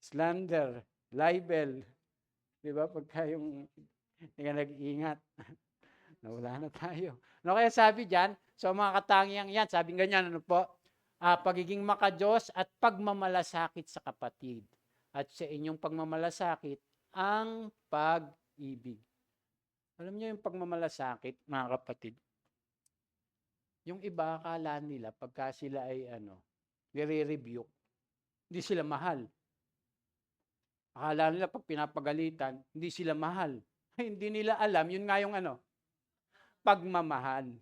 slander, libel. Diba? Pagka yung hindi ka nag-iingat, nawala na tayo. Kaya sabi dyan, so mga katangiang yan, sabi ganyan, pagiging makadiyos at pagmamalasakit sa kapatid. At sa inyong pagmamalasakit, ang pag-ibig. Alam niyo yung pagmamalasakit, mga kapatid? Yung iba, akala nila, pagka sila ay nire-review, hindi sila mahal. Akala nila, pag pinapagalitan, hindi sila mahal. Hindi nila alam, yun nga yung pagmamahal.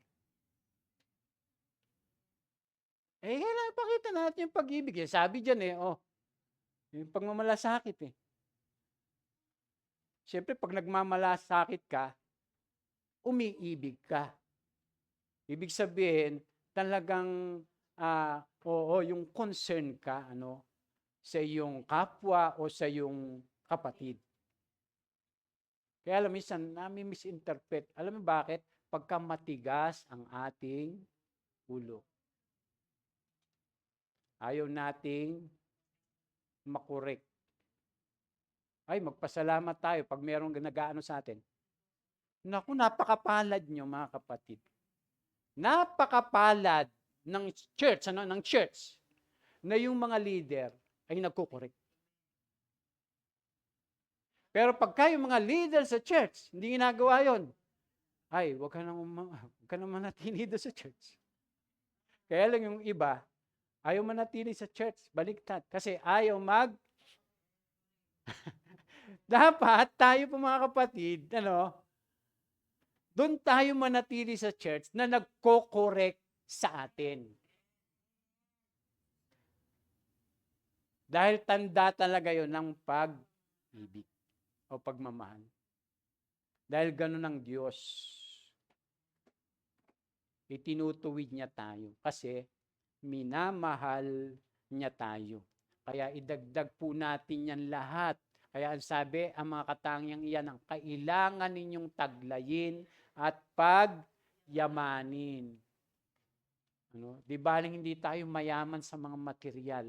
Kailangan pakita natin yung pag-ibig. Sabi dyan yung pagmamalasakit Siyempre, pag nagmamalasakit ka, umiibig ka. Ibig sabihin, talagang, yung concern ka, sa iyong kapwa o sa iyong kapatid. Kaya minsan, namin misinterpret. Alam mo bakit? Pagka matigas ang ating ulo. Ayaw nating makorek. Magpasalamat tayo pag mayroong nag-aano sa atin. Naku, napakapalad nyo mga kapatid. Napakapalad ng church, na yung mga leader ay nagkukorek. Pero pagka yung mga leader sa church, hindi ginagawa yun, wag ka na manatili doon sa church. Kaya lang yung iba, ayaw manatili sa church, baliktad. Kasi ayaw dapat tayo po mga kapatid, doon tayo manatili sa church na nagko-correct sa atin. Dahil tanda talaga yon ng pag-ibig o pagmamahal. Dahil ganun ang Diyos. Itinutuwid niya tayo kasi minamahal niya tayo. Kaya idagdag po natin yan lahat. Kaya ang sabi, ang mga katangiang iyan ang kailangan ninyong taglayin at pagyamanin. Di baling hindi tayo mayaman sa mga material.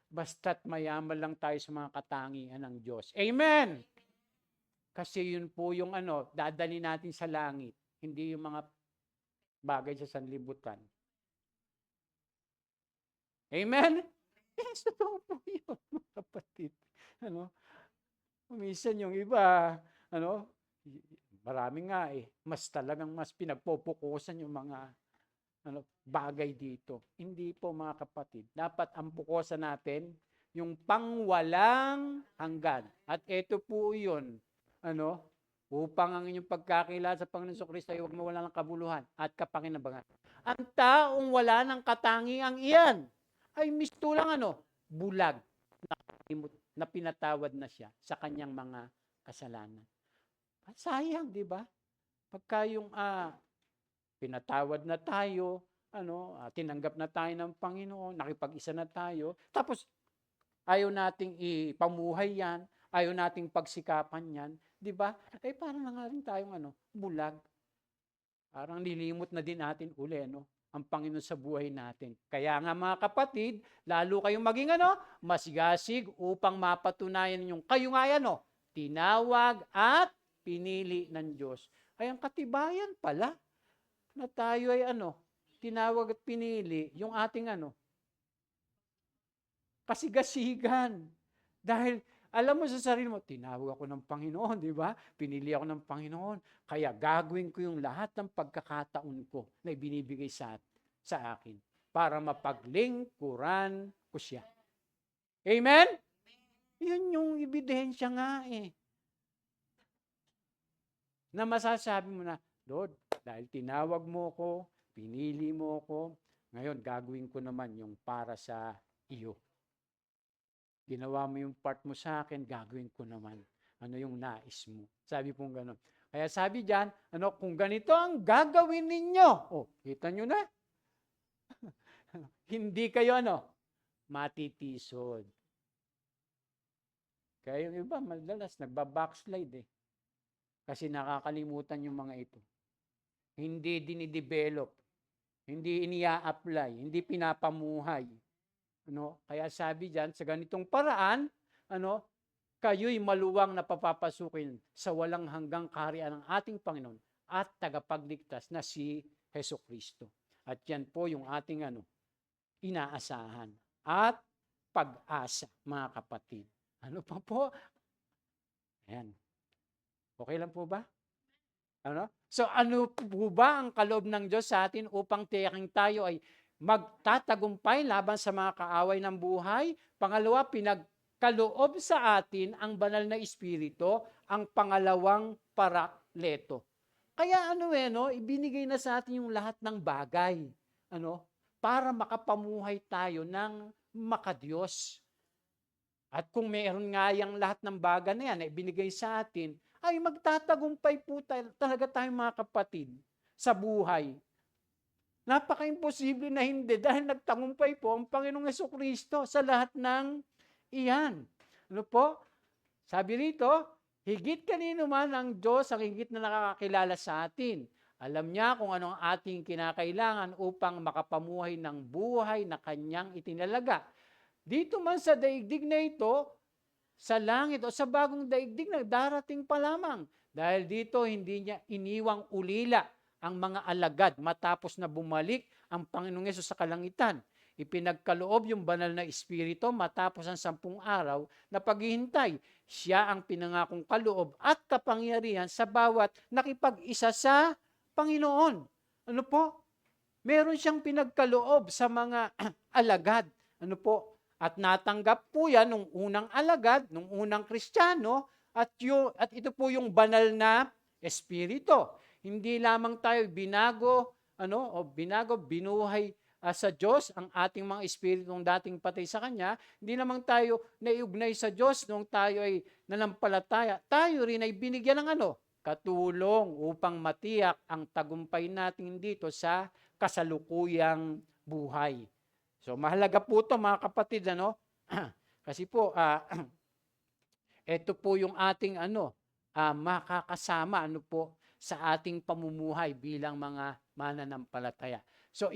Basta't mayaman lang tayo sa mga katangian ng Diyos. Amen! Kasi yun po yung dadali natin sa langit. Hindi yung mga bagay sa sanlibutan. Amen? Yes, totoo po yun, mga kapatid. Minsan yung iba, marami nga mas pinagpopokusan yung mga bagay dito. Hindi po, mga kapatid. Dapat ang pukusan natin yung pangwalang hanggan. At ito po yun, upang ang inyong pagkakilala sa Panginoon Kristo ay huwag mawala ng kabuluhan at kapakinabangan. Ang taong wala ng katangiang iyan ay mistulang bulag na pinatawad na siya sa kanyang mga kasalanan. At sayang, di ba? Pagka yung pinatawad na tayo, tinanggap na tayo ng Panginoon, nakipag-isa na tayo, tapos ayaw nating ipamuhay yan, ayaw nating pagsikapan yan, di ba? Parang na nga rin tayong bulag. Parang nilimot na din natin uli, ang Panginoon sa buhay natin. Kaya nga, mga kapatid, lalo kayong maging masigasig upang mapatunayan yung kayo nga tinawag at pinili ng Diyos. Ay ang katibayan pala na tayo ay tinawag at pinili yung ating kasigasigan. Dahil alam mo sa sarili mo, tinawag ako ng Panginoon, di ba? Pinili ako ng Panginoon. Kaya gagawin ko yung lahat ng pagkakataon ko na ibinibigay sa akin para mapaglingkuran ko siya. Amen? Yun yung ebidensya nga na masasabi mo na, Lord, dahil tinawag mo ko, pinili mo ko, ngayon gagawin ko naman yung para sa iyo. Ginawa mo yung part mo sa akin, gagawin ko naman. Yung nais mo. Sabi pong gano'n. Kaya sabi diyan, kung ganito ang gagawin ninyo, kita nyo na. Hindi kayo matitisod. Kaya yung iba, madalas, nagbabackslide Kasi nakakalimutan yung mga ito. Hindi dinidevelop. Hindi inia-apply. Hindi pinapamuhay. Kaya sabi diyan, sa ganitong paraan, kayo'y maluwang na papapasukin sa walang hanggang kaharian ng ating Panginoon at tagapagligtas na si Hesukristo. At yan po yung ating inaasahan at pag-asa, mga kapatid. Ano pa po? Ayan. Okay lang po ba? So ano po ba ang kaloob ng Diyos sa atin upang tiyaking tayo ay magtatagumpay laban sa mga kaaway ng buhay? Pangalawa, pinagkaloob sa atin ang banal na Espiritu, ang pangalawang parakleto. Kaya ibinigay na sa atin yung lahat ng bagay, para makapamuhay tayo ng makadiyos. At kung mayroon nga yung lahat ng bagay na yan na ibinigay sa atin, ay magtatagumpay po talaga tayo, mga kapatid, sa buhay. Napaka-imposible na hindi dahil nagtagumpay po ang Panginoong Hesukristo sa lahat ng iyan. Ano po? Sabi rito, higit kanino man ang Diyos ang higit na nakakakilala sa atin. Alam niya kung ano ang ating kinakailangan upang makapamuhay ng buhay na kanyang itinalaga. Dito man sa daigdig na ito, sa langit o sa bagong daigdig na darating pa lamang. Dahil dito hindi niya iniwang ulila ang mga alagad matapos na bumalik ang Panginoong Hesus sa kalangitan. Ipinagkaloob yung banal na Espiritu matapos ang 10 araw na paghihintay. Siya ang pinangakong kaloob at kapangyarihan sa bawat nakipag-isa sa Panginoon. Ano po? Meron siyang pinagkaloob sa mga alagad. Ano po? At natanggap po yan nung unang alagad, nung unang Kristiyano, at ito po yung banal na Espiritu. Hindi lamang tayo binago, binuhay sa Diyos ang ating mga espiritu nung dating patay sa Kanya. Hindi lamang tayo naiugnay sa Diyos nung tayo ay nanampalataya. Tayo rin ay binigyan ng katulong upang matiyak ang tagumpay natin dito sa kasalukuyang buhay. So mahalaga po ito, mga kapatid, Kasi po, ito po yung ating makakasama sa ating pamumuhay bilang mga mananampalataya. So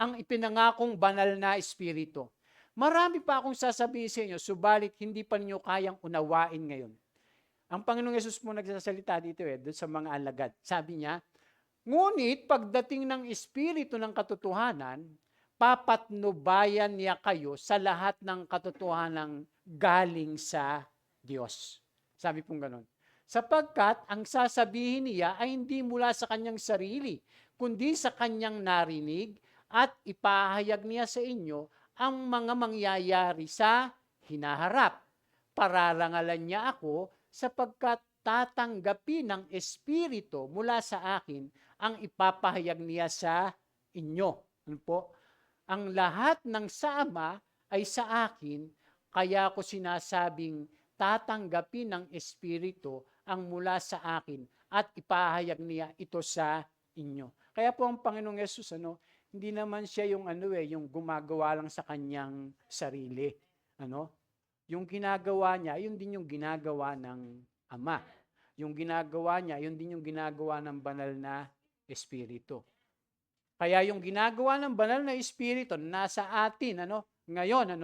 ang ipinangakong banal na espiritu. Marami pa akong sasabihin sa inyo, subalit hindi pa ninyo kayang unawain ngayon. Ang Panginoong Yesus po nagsasalita dito doon sa mga alagad. Sabi niya, ngunit pagdating ng espiritu ng katotohanan, papatnubayan niya kayo sa lahat ng katotohanan galing sa Diyos. Sabi pong ganun. Sapagkat ang sasabihin niya ay hindi mula sa kanyang sarili, kundi sa kanyang narinig at ipahayag niya sa inyo ang mga mangyayari sa hinaharap. Pararangalan niya ako sapagkat tatanggapin ng Espiritu mula sa akin ang ipapahayag niya sa inyo. Ano po? Ang lahat ng sa Ama ay sa akin, kaya ko sinasabing tatanggapin ng Espiritu ang mula sa akin at ipahayag niya ito sa inyo. Kaya po ang Panginoong Yesus, hindi naman siya yung yung gumagawa lang sa kanyang sarili. Yung ginagawa niya, yun din yung ginagawa ng Ama. Yung ginagawa niya, yun din yung ginagawa ng banal na Espiritu. Kaya yung ginagawa ng banal na Espiritu nasa atin, ngayon,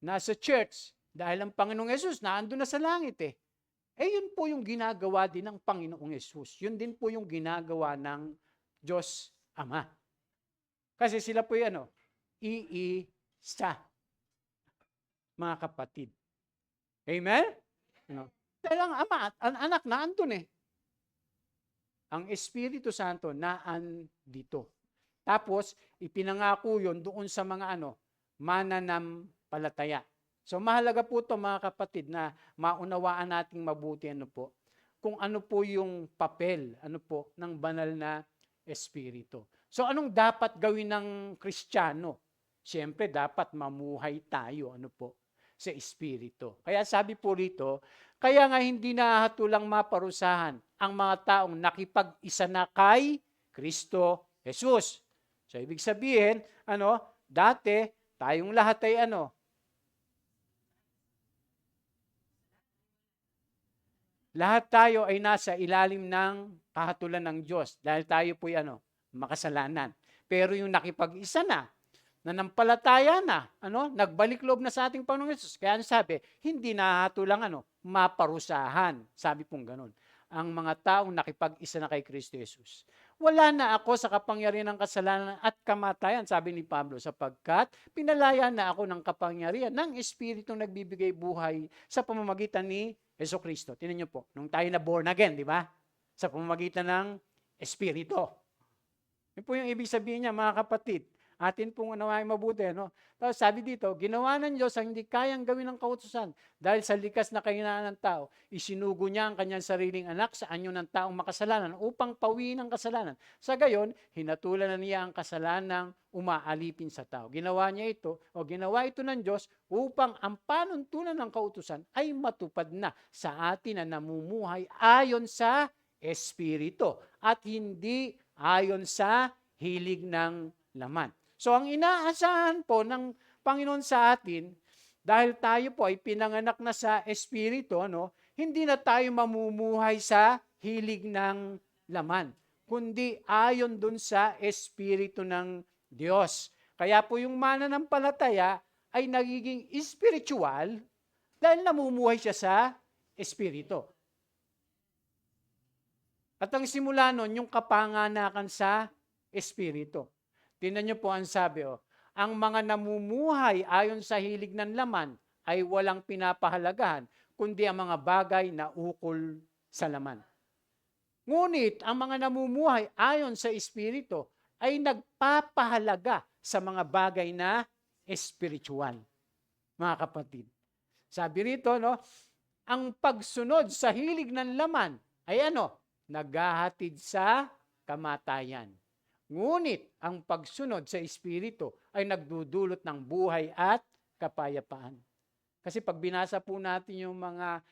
nasa church, dahil ang Panginoong Yesus naandun na sa langit yun po yung ginagawa din ng Panginoong Yesus. Yun din po yung ginagawa ng Diyos Ama. Kasi sila po yung iisa, mga kapatid. Amen? Dahil ang Ama at ang anak naandun Ang Espiritu Santo naandito. Tapos, ipinangako yun doon sa mga mananampalataya. So, mahalaga po ito mga kapatid na maunawaan nating mabuti kung ano po yung papel ng banal na Espiritu. So, anong dapat gawin ng Kristiyano? Siyempre, dapat mamuhay tayo sa Espiritu. Kaya sabi po rito, kaya nga hindi nahatulang maparusahan ang mga taong nakipag-isa na kay Kristo Jesus. So, ibig sabihin, dati, tayong lahat ay lahat tayo ay nasa ilalim ng kahatulan ng Diyos dahil tayo po'y makasalanan. Pero yung nakipag-isa na nanampalataya na, nagbalik loob na sa ating Panginoong Yesus. Kaya sabi, hindi nahatulang maparusahan. Sabi pong ganun. Ang mga taong nakipag-isa na kay Kristo Jesus. Wala na ako sa kapangyarihan ng kasalanan at kamatayan, sabi ni Pablo, sapagkat pinalaya na ako ng kapangyarihan ng Espiritong nagbibigay buhay sa pamamagitan ni Jesucristo. Tingnan niyo po, nung tayo na born again, di ba? Sa pamamagitan ng Espiritu. Yun po yung ibig sabihin niya, mga kapatid. Atin pong unawain mabuti. Tapos sabi dito, ginawa ng Diyos ang hindi kayang gawin ng kautusan dahil sa likas na kahinaan ng tao. Isinugo niya ang kanyang sariling anak sa anyo ng taong makasalanan upang pawiin ang kasalanan. Sa gayon, hinatulan na niya ang kasalanang umaalipin sa tao. Ginawa ito ng Diyos upang ang panuntunan ng kautusan ay matupad na sa atin na namumuhay ayon sa Espiritu at hindi ayon sa hilig ng laman. So ang inaasahan po ng Panginoon sa atin, dahil tayo po ay pinanganak na sa Espiritu, hindi na tayo mamumuhay sa hilig ng laman, kundi ayon dun sa Espiritu ng Diyos. Kaya po yung mananampalataya ay nagiging spiritual dahil namumuhay siya sa Espiritu. At ang simula nun, yung kapanganakan sa Espiritu. Tingnan niyo po ang sabi, ang mga namumuhay ayon sa hilig ng laman ay walang pinapahalagahan, kundi ang mga bagay na ukol sa laman. Ngunit ang mga namumuhay ayon sa Espiritu ay nagpapahalaga sa mga bagay na espiritual. Mga kapatid. Sabi rito, ang pagsunod sa hilig ng laman ay naghahatid sa kamatayan. Ngunit ang pagsunod sa Espiritu ay nagdudulot ng buhay at kapayapaan. Kasi pag binasa po natin yung mga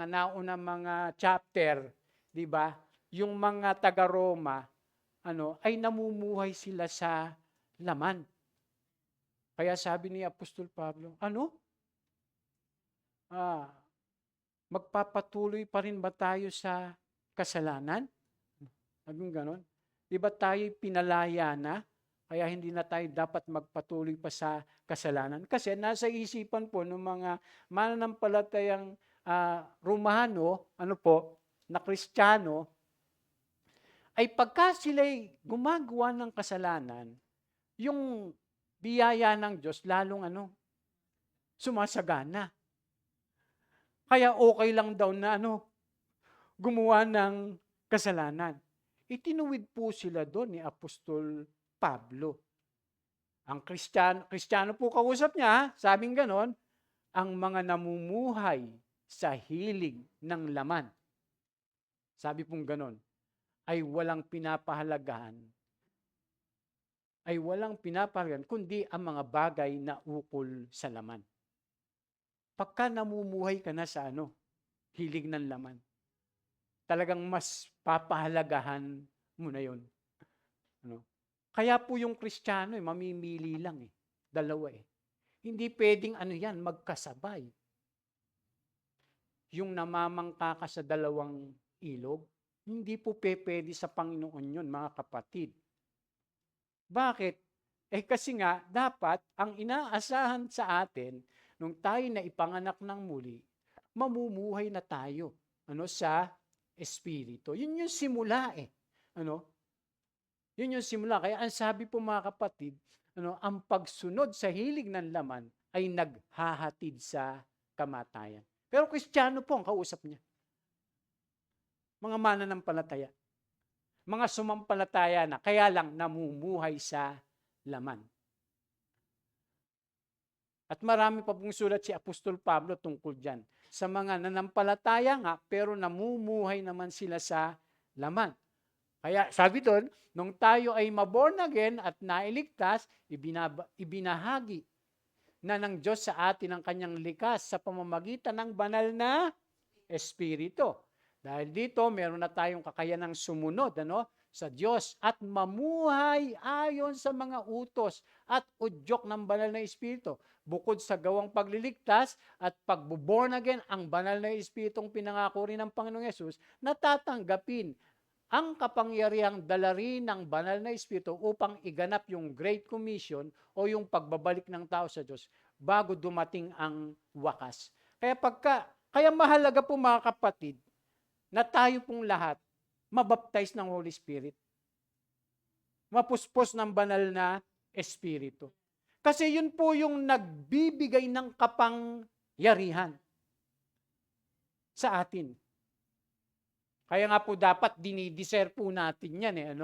naunang mga chapter, 'di ba? Yung mga taga-Roma, ay namumuhay sila sa laman. Kaya sabi ni Apostol Pablo, ano? Ah, magpapatuloy pa rin ba tayo sa kasalanan? Sabi ganon. Di ba tayo pinalaya na? Kaya hindi na tayo dapat magpatuloy pa sa kasalanan. Kasi nasa isipan po ng mga mananampalatayang Romano, na Kristiyano, ay pagka sila'y gumagawa ng kasalanan, yung biyaya ng Diyos lalong sumasagana. Kaya okay lang daw na gumawa ng kasalanan. Itinuwid po sila doon ni Apostol Pablo. Ang Kristiyano po kausap niya, sabing ganon, ang mga namumuhay sa hilig ng laman. Sabi pong ganon, ay walang pinapahalagahan, kundi ang mga bagay na ukol sa laman. Pagka namumuhay ka na sa hilig ng laman, talagang mas papahalagahan mo na yun. Kaya po yung Kristiyano, mamimili lang dalawa Hindi pwedeng magkasabay. Yung namamangka ka sa dalawang ilog, hindi po pwede sa Panginoon yun, mga kapatid. Bakit? Kasi nga, dapat ang inaasahan sa atin, nung tayo na ipanganak ng muli, mamumuhay na tayo sa Espiritu. Yun yung simula Yun yung simula. Kaya ang sabi po mga kapatid, ang pagsunod sa hilig ng laman ay naghahatid sa kamatayan. Pero Kristiyano po ang kausap niya. Mga mananampalataya. Mga sumampalataya na, kaya lang namumuhay sa laman. At marami pa pong sulat si Apostol Pablo tungkol dyan. Sa mga nanampalataya nga, pero namumuhay naman sila sa laman. Kaya sabi doon, nung tayo ay maborn again at nailigtas, ibinahagi na ng Diyos sa atin ang kanyang likas sa pamamagitan ng banal na Espiritu. Dahil dito, meron na tayong kakayanang sumunod sa Diyos at mamuhay ayon sa mga utos at udyok ng banal na Espiritu. Bukod sa gawang pagliligtas at pagbo-born again, ang banal na Espiritong pinangako rin ng Panginoong Yesus, natatanggapin ang kapangyarihang dala rin ng banal na Espiritu upang iganap yung Great Commission o yung pagbabalik ng tao sa Diyos bago dumating ang wakas. Kaya mahalaga po mga kapatid, na tayo pong lahat mabaptize ng Holy Spirit. Mapuspos ng banal na Espiritu. Kasi yun po yung nagbibigay ng kapangyarihan sa atin. Kaya nga po dapat dinideserve po natin yan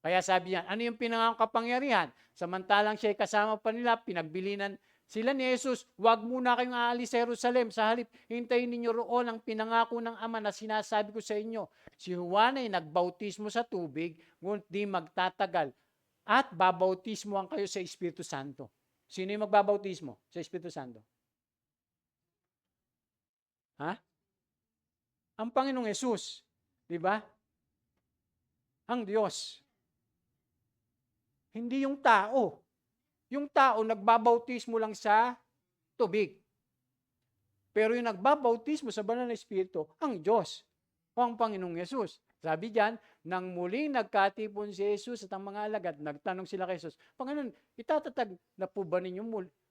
Kaya sabi niya, ano yung pinangakong kapangyarihan? Samantalang siya'y kasama pa nila, pinagbilinan sila ni Jesus, huwag muna kayong aalis sa Jerusalem. Sa halip, hintayin ninyo roon ang pinangako ng Ama na sinasabi ko sa inyo. Si Juan ay nagbautismo sa tubig, ngunit di magtatagal. At babautismohan kayo sa Espiritu Santo. Sino yung magbabautismo sa Espiritu Santo? Ang Panginoong Yesus. Diba? Ang Diyos. Hindi yung tao. Yung tao, nagbabautismo lang sa tubig. Pero yung nagbabautismo sa banal na Espiritu, ang Diyos o ang Panginoong Yesus. Sabi diyan, nang muling nagkatipon si Jesus at ang mga alagad, nagtanong sila kay Jesus, Panginoon, itatatag na po ba ninyo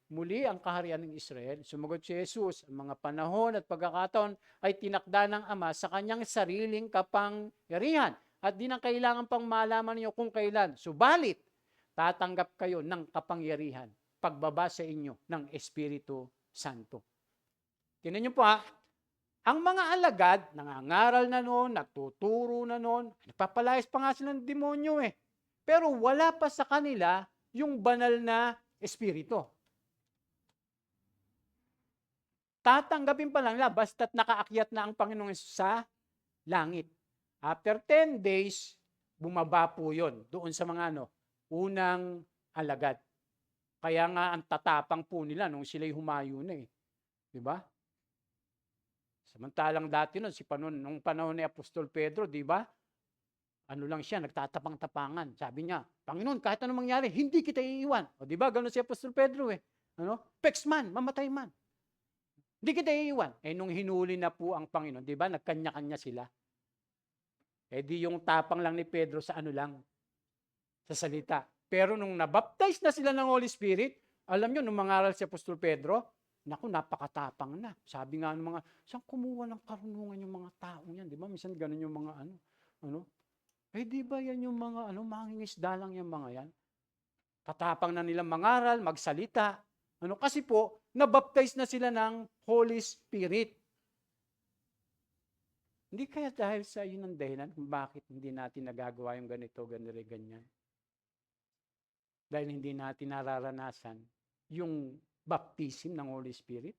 muli ang kaharian ng Israel? Sumagot si Jesus, ang mga panahon at pagkakataon ay tinakda ng Ama sa kanyang sariling kapangyarihan at di na kailangan pang malaman niyo kung kailan. Subalit, tatanggap kayo ng kapangyarihan pagbaba sa inyo ng Espiritu Santo. Tingnan niyo po ang mga alagad, nangangaral na noon, nagtuturo na noon, nagpapalayas pa nga sila ng demonyo Pero wala pa sa kanila yung banal na Espiritu. Tatanggapin pa lang nila basta't nakaakyat na ang Panginoong sa langit. After 10 days, bumaba po yun doon sa mga unang alagad. Kaya nga ang tatapang po nila nung sila'y humayo na Diba? Samantalang dati nung panahon ni Apostol Pedro, diba? ano lang siya, nagtatapang-tapangan. Sabi niya, Panginoon, kahit anong mangyari, hindi kita iiwan. O di ba, gano'n si Apostol Pedro eh. Pex man, mamatay man. Hindi kita iiwan. Nung hinuli na po ang Panginoon, di ba, nagkanya-kanya sila. Di yung tapang lang ni Pedro sa ano lang, sa salita. Pero nung nabaptize na sila ng Holy Spirit, alam nyo, nung mangaral si Apostol Pedro, naku, napakatapang na. Sabi nga ng mga, saan kumuha ng karunungan yung mga tao yan? Di ba? Minsan ganun yung mga di ba yan yung mga mangingisda lang yung mga yan? Tatapang na nilang mangaral, magsalita. Kasi po, nabaptize na sila ng Holy Spirit. Hindi kaya dahil sa yun ang dahilan kung bakit hindi natin nagagawa yung ganito, ganyan. Dahil hindi natin nararanasan yung baptism ng Holy Spirit.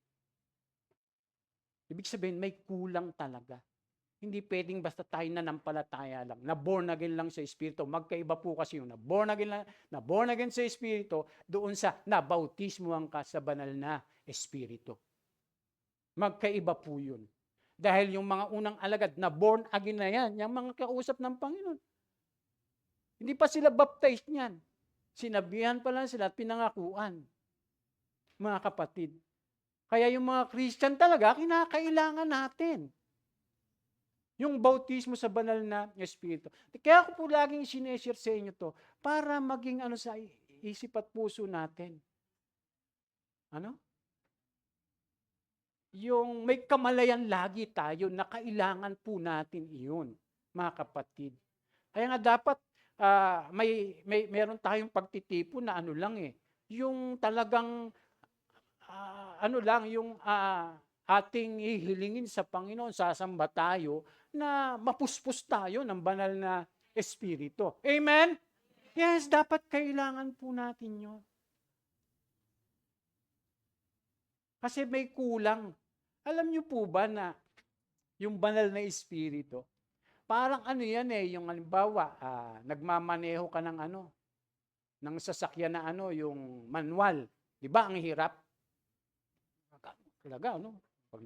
Ibig sabihin, may kulang talaga. Hindi pwedeng basta tayo nanampalataya lang, na born again lang sa Espiritu. Magkaiba po kasi yung na born again sa Espiritu, doon sa nabautismuhan ka sa banal na Espiritu. Magkaiba po yun. Dahil yung mga unang alagad na born again na yan, yung mga kausap ng Panginoon. Hindi pa sila baptized niyan. Sinabihan pa lang sila at pinangakuan. Mga kapatid. Kaya yung mga Christian talaga, kinakailangan natin yung bautismo sa banal na Espiritu. Kaya ako po laging sineshare sa inyo to para maging sa isip at puso natin. Yung may kamalayan lagi tayo na kailangan po natin iyon, mga kapatid. Kaya nga dapat meron tayong pagtitipon na yung talagang yung ating ihilingin sa Panginoon, sasamba tayo na mapuspos tayo ng banal na Espiritu. Amen? Yes, dapat kailangan po natin yun. Kasi may kulang. Alam niyo po ba na yung banal na Espiritu, parang yan yung halimbawa, nagmamaneho ka ng ng sasakyan na yung manual. Di ba, ang hirap? Talaga, Pag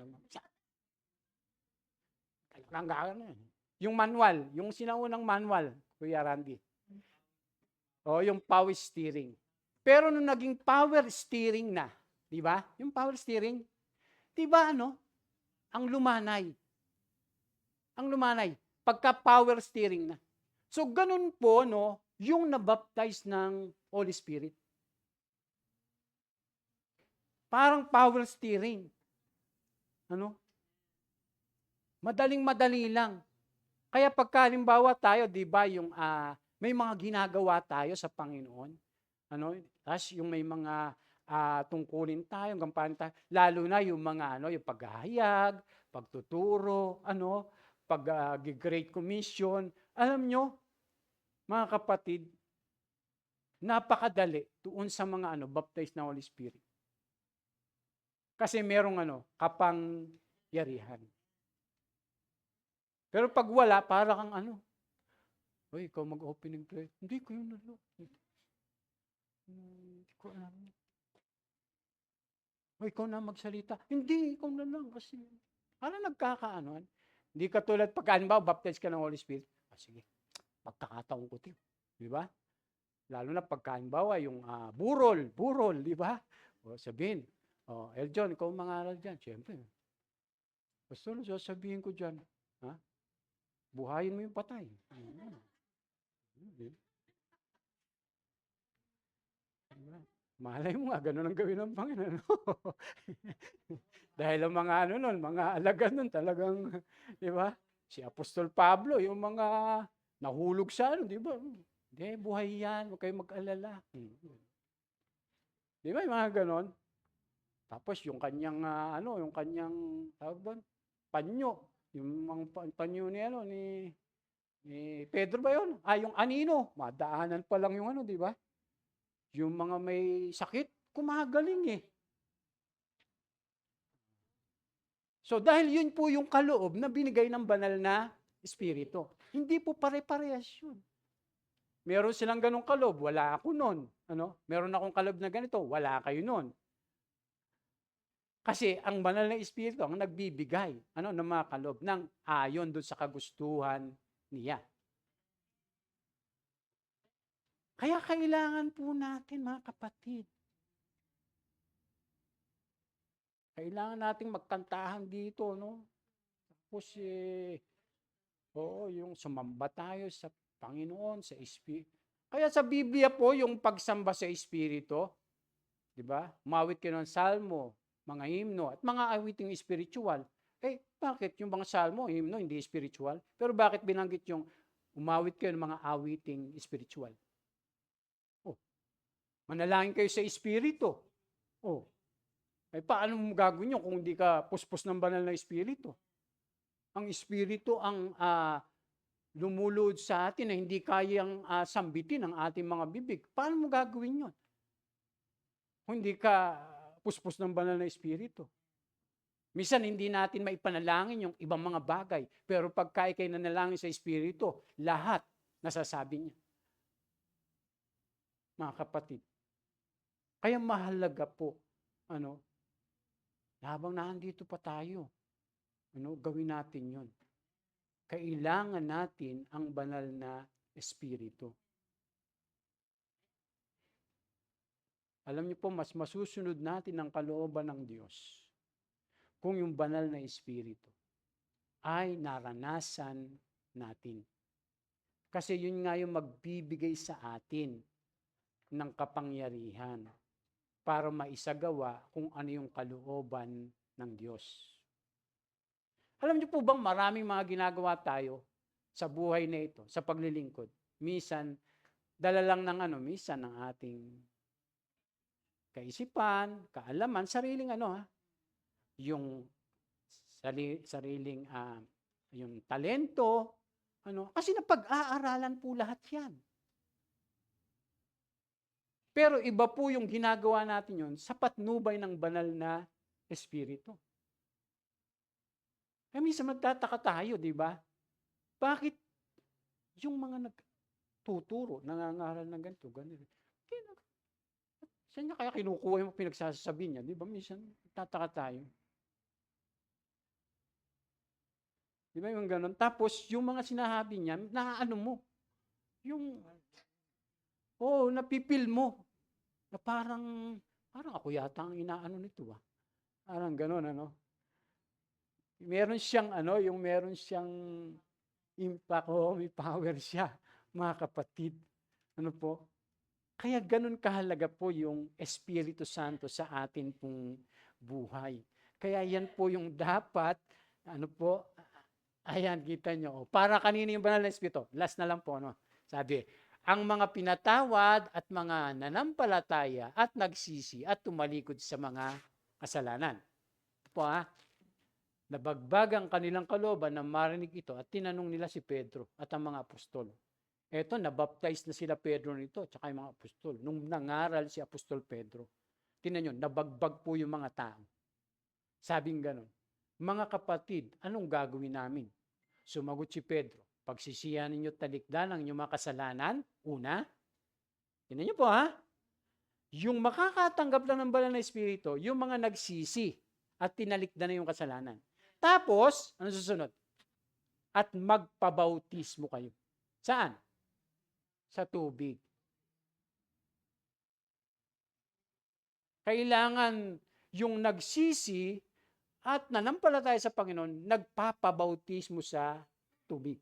yung manual, yung sinaunang manual, Kuya Randy. Yung power steering. Pero nung naging power steering na, di ba? Yung power steering, di ba ang lumanay. Ang lumanay. Pagka power steering na. So, ganun po, yung nabaptize ng Holy Spirit. Parang power steering. Madaling-madali lang. Kaya pagka halimbawa tayo, di ba, yung may mga ginagawa tayo sa Panginoon, tapos yung may mga tungkulin tayo, gampanin tayo, lalo na yung mga yung paghahayag, pagtuturo, pag-Great Commission. Alam nyo, mga kapatid, napakadali doon sa mga baptized na Holy Spirit. Kasi merong kapangyarihan. Pero pag wala, para kang ikaw mag-opening prayer. Hindi ko yun hindi ko alam. Ikaw na magsalita. Hindi, ikaw na lang. Kasi, nagkakaanoan. Hindi katulad pag baptize ka ng Holy Spirit. Sige, pagkakataon ko ito. Di ba? Lalo na pagka yung burol, di ba? Sabihin, Eljon, ikaw mangaral dyan. Siyempre. Pastor, sasabihin ko dyan. Buhayin mo yung patay. Malay mo nga, ganun ang gawin ng Panginoon. Dahil ang mga mga alagad nun talagang, di ba? Si Apostol Pablo, yung mga nahulog sa di ba? Hindi, buhay yan, huwag kayong mag-alala. Di ba yung mga ganon? Tapos yung kanyang, yung kanyang, tawag doon, panyo. Yung mga panyo ni Pedro ba yun? Yung anino, madaanan pa lang yung di ba? Yung mga may sakit, kumagaling eh. So dahil yun po yung kaloob na binigay ng banal na Espiritu. Hindi po pare-parehas yun. Meron silang ganong kaloob, wala ako nun. Meron akong kaloob na ganito, wala kayo nun. Kasi ang banal na Espiritu ang nagbibigay ng mga kaloob ng ayon doon sa kagustuhan niya. Kaya kailangan po natin, mga kapatid, kailangan nating magkantahan dito, no? Tapos, oo, yung sumamba tayo sa Panginoon, sa Espiritu. Kaya sa Biblia po, yung pagsamba sa Espiritu, di ba? Umawit kayo ng salmo, mga himno, at mga awiting spiritual. Bakit yung mga salmo, himno, hindi spiritual? Pero bakit binanggit yung umawit kayo ng mga awiting spiritual? Oh, manalangin kayo sa Espiritu. Oh, paano mo gagawin yun kung hindi ka puspos ng banal na Espiritu? Ang Espiritu ang lumulod sa atin na hindi kayang sambitin ng ating mga bibig. Paano mo gagawin yun? Kung hindi ka puspos ng banal na Espiritu. Minsan hindi natin maipanalangin yung ibang mga bagay. Pero pagka ikay nanalangin sa Espiritu, lahat nasasabi niya. Mga kapatid. Kaya mahalaga po, habang nandito pa tayo, gawin natin yun. Kailangan natin ang banal na Espiritu. Alam niyo po, mas masusunod natin ang kalooban ng Diyos kung yung banal na Espiritu ay naranasan natin. Kasi yun nga yung magbibigay sa atin ng kapangyarihan para maisagawa kung ano yung kalooban ng Diyos. Alam niyo po bang maraming mga ginagawa tayo sa buhay na ito, sa paglilingkod. Minsan, dala lang minsan ng ating kaisipan, kaalaman, sariling yung sariling yung talento, kasi napag-aaralan po lahat yan. Pero iba po yung ginagawa natin yun sa patnubay ng banal na Espiritu. Minsan magtataka tayo, di ba? Bakit yung mga nagtuturo, nangangaral ng ganito, ganito, saan niya kaya kinukuha yung pinagsasabi niya? Di ba? Minsan, tataka tayo. Di ba yung ganun? Tapos, yung mga sinahabi niya, mo. Yung, napipil mo. Na parang ako yata ang inaano nito. Parang ganun, Meron siyang, yung meron siyang impact, may power siya, mga kapatid. Ano po? Kaya ganun kahalaga po yung Espiritu Santo sa atin pong buhay. Kaya yan po yung dapat, ayan, kita nyo. Para kanino yung banal na Espiritu? Last na lang po, Sabi, ang mga pinatawad at mga nanampalataya at nagsisi at tumalikod sa mga kasalanan. Ito po nabagbag ang kanilang kalooban na marinig ito at tinanong nila si Pedro at ang mga apostol. Eto, nabaptize na sila Pedro nito, tsaka yung mga apostol. Nung nangaral si Apostol Pedro, tingnan nyo, nabagbag po yung mga tao. Sabing ganon, mga kapatid, anong gagawin namin? Sumagot si Pedro, pagsisihan ninyo talikdan ang inyong mga kasalanan, una, tingnan nyo po yung makakatanggap lang ng banal na Espiritu, yung mga nagsisi at tinalikdan na yung kasalanan. Tapos, ano susunod? At magpabautismo kayo. Saan? Sa tubig. Kailangan yung nagsisi at nanampalataya sa Panginoon, nagpapabautismo sa tubig.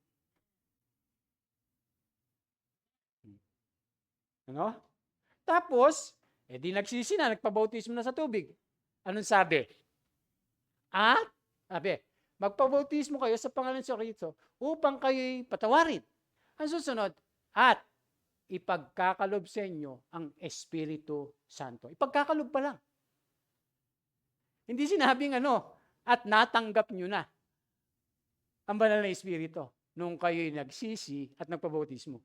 Tapos, di nagsisi na, nagpabautismo na sa tubig. Anong sabi? Sabi, magpabautismo kayo sa pangalan sa Kristo upang kayo'y patawarin. Ang susunod, at ipagkakalob sa inyo ang Espiritu Santo. Ipagkakalob pa lang. Hindi sinabing at natanggap nyo na ang banal na Espiritu nung kayo'y nagsisi at nagpabautismo.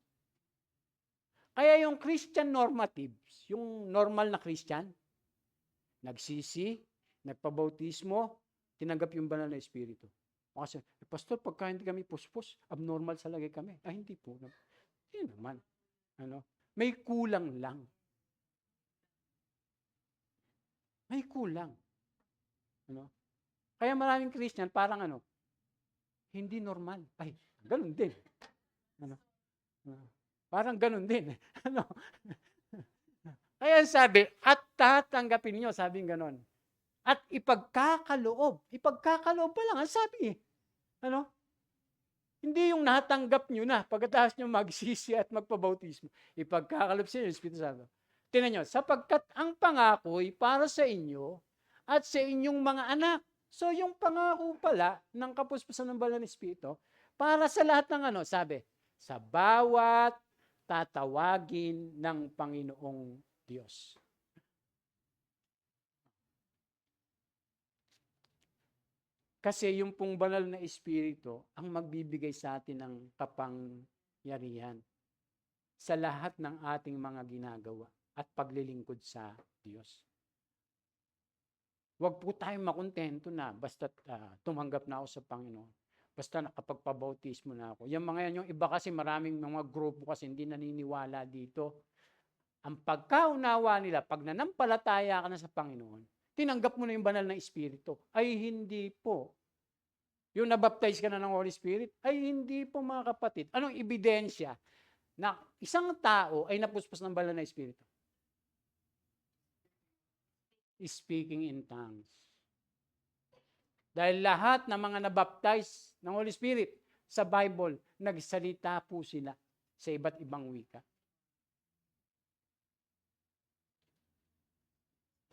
Kaya yung Christian normatives, yung normal na Christian, nagsisi, nagpabautismo, tinanggap yung banal na Espiritu. Kasi, Pastor, pagka hindi kami puspos, abnormal sa lagay kami. Hindi po. Hindi naman. May kulang lang. May kulang. Kaya maraming Christian, parang hindi normal. Ganun din. Parang ganun din. Ano? Kaya sabi, at tatanggapin niyo, sabi ganon. At ipagkakaloob. Ipagkakaloob pa lang, ang sabi. Ano? Hindi yung natanggap nyo na pagkatapos nyo magsisi at magpabautismo. Ipagkakaloob sa inyo, Espiritu Santo. Tingnan nyo, sapagkat ang pangako'y para sa inyo at sa inyong mga anak. So yung pangako pala ng kapuspusan ng Banal na Espiritu, para sa lahat ng ano, sabi, sa bawat tatawagin ng Panginoong Diyos. Kasi yung pong banal na espiritu ang magbibigay sa atin ng kapangyarihan sa lahat ng ating mga ginagawa at paglilingkod sa Diyos. Huwag po tayong makontento na basta tumanggap na ako sa Panginoon. Basta nakapagpabautismo na ako. Yung mga yan, yung iba kasi maraming mga grupo kasi hindi naniniwala dito. Ang pagkaunawa nila, pag nanampalataya ka na sa Panginoon, tinanggap mo na yung banal na espiritu. Ay hindi po. Yung nabaptize ka na ng Holy Spirit, ay hindi po mga kapatid. Anong ebidensya na isang tao ay napuspos ng banal na espiritu? Speaking in tongues. Dahil lahat ng mga nabaptize ng Holy Spirit sa Bible, nagsalita po sila sa iba't ibang wika.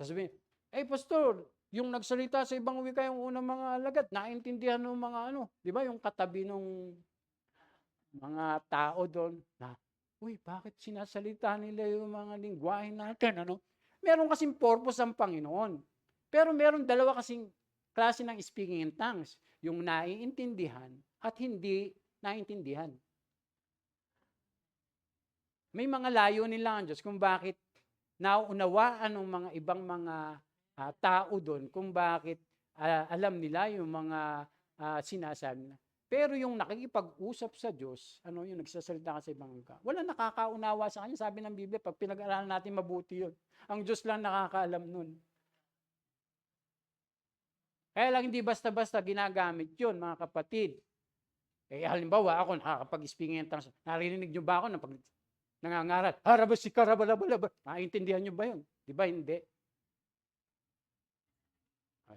Sasabihin, pastor, yung nagsalita sa ibang wika yung unang mga alagad, naintindihan ng mga di ba, yung katabi ng mga tao doon, na, bakit sinasalita nila yung mga lingwahe natin, Meron kasing purpose ang Panginoon. Pero meron dalawa kasing klase ng speaking in tongues, yung naiintindihan at hindi naiintindihan. May mga layunin lang ang Diyos kung bakit nauunawaan ng mga ibang mga tao doon kung bakit alam nila yung mga sinasabi nila. Pero yung nakikipag-usap sa Diyos, yung nagsasalita ka sa ibang wika, wala nakakaunawa sa kanya. Sabi ng Biblia, pag pinag-aralan natin mabuti yun. Ang Diyos lang nakakaalam nun. Kaya lang hindi basta-basta ginagamit yun, mga kapatid. Halimbawa, ako nakakapag-speaking in tongues. Narinig nyo ba ako na pag nangangaral? Harabasikarabalabalaba. Naiintindihan nyo ba yun? Di ba hindi?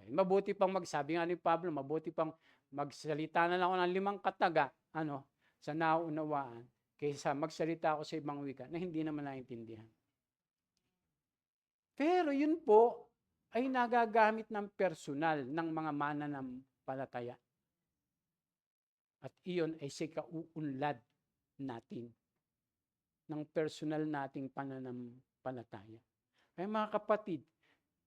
Mabuti pang magsabi nga ni Pablo, mabuti pang magsalita na lang ako ng 5 kataga, sa nauunawaan, kaysa magsalita ako sa ibang wika na hindi naman naintindihan. Pero yun po ay nagagamit ng personal ng mga mananampalataya. At iyon ay sa kauunlad natin ng personal nating pananampalataya. Kaya mga kapatid,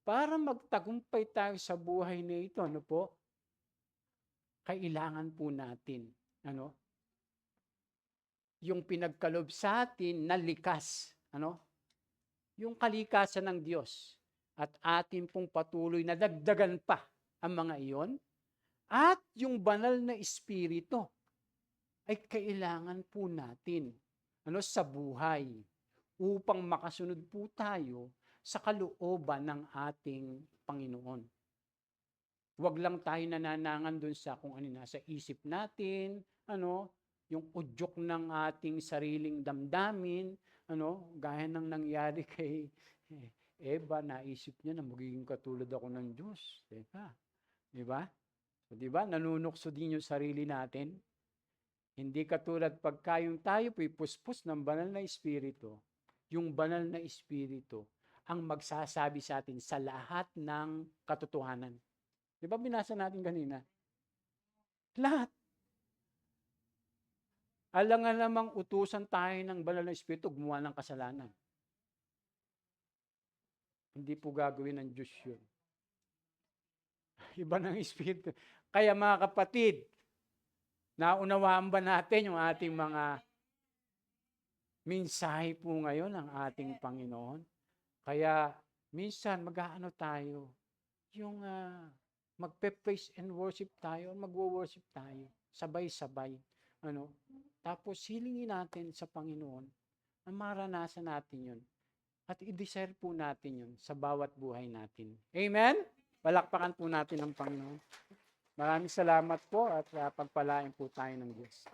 para magtagumpay tayo sa buhay na ito, kailangan po natin, yung pinagkaloob sa atin na likas, yung kalikasan ng Diyos, at atin pong patuloy na dagdagan pa ang mga iyon, at yung banal na espiritu ay kailangan po natin sa buhay upang makasunod po tayo sa kalooban ng ating Panginoon. Huwag lang tayo nananangan dun sa kung ano nasa isip natin, yung udyok ng ating sariling damdamin, gaya ng nangyari kay Eva, naisip niya na magiging katulad ako ng Diyos. Teka, di ba? So, di ba, nanunukso din yung sarili natin. Hindi katulad pagka yung tayo po'y puspos ng banal na espiritu, yung banal na espiritu ang magsasabi sa atin sa lahat ng katotohanan. Di ba binasa natin kanina? Lahat. Alangan namang utusan tayo ng banal na espiritu gumawa ng kasalanan. Hindi po gagawin ng Diyos yun. Iba ng espiritu. Kaya mga kapatid, naunawaan ba natin yung ating mga mensahe po ngayon ng ating Panginoon? Kaya minsan mag-aano tayo, yung magpe-praise and worship tayo, magwo-worship tayo, sabay-sabay. Tapos hilingin natin sa Panginoon na maranasan natin yun. At i-desire po natin yun sa bawat buhay natin. Amen? Palakpakan po natin ang Panginoon. Maraming salamat po at pagpalain po tayo ng Diyos.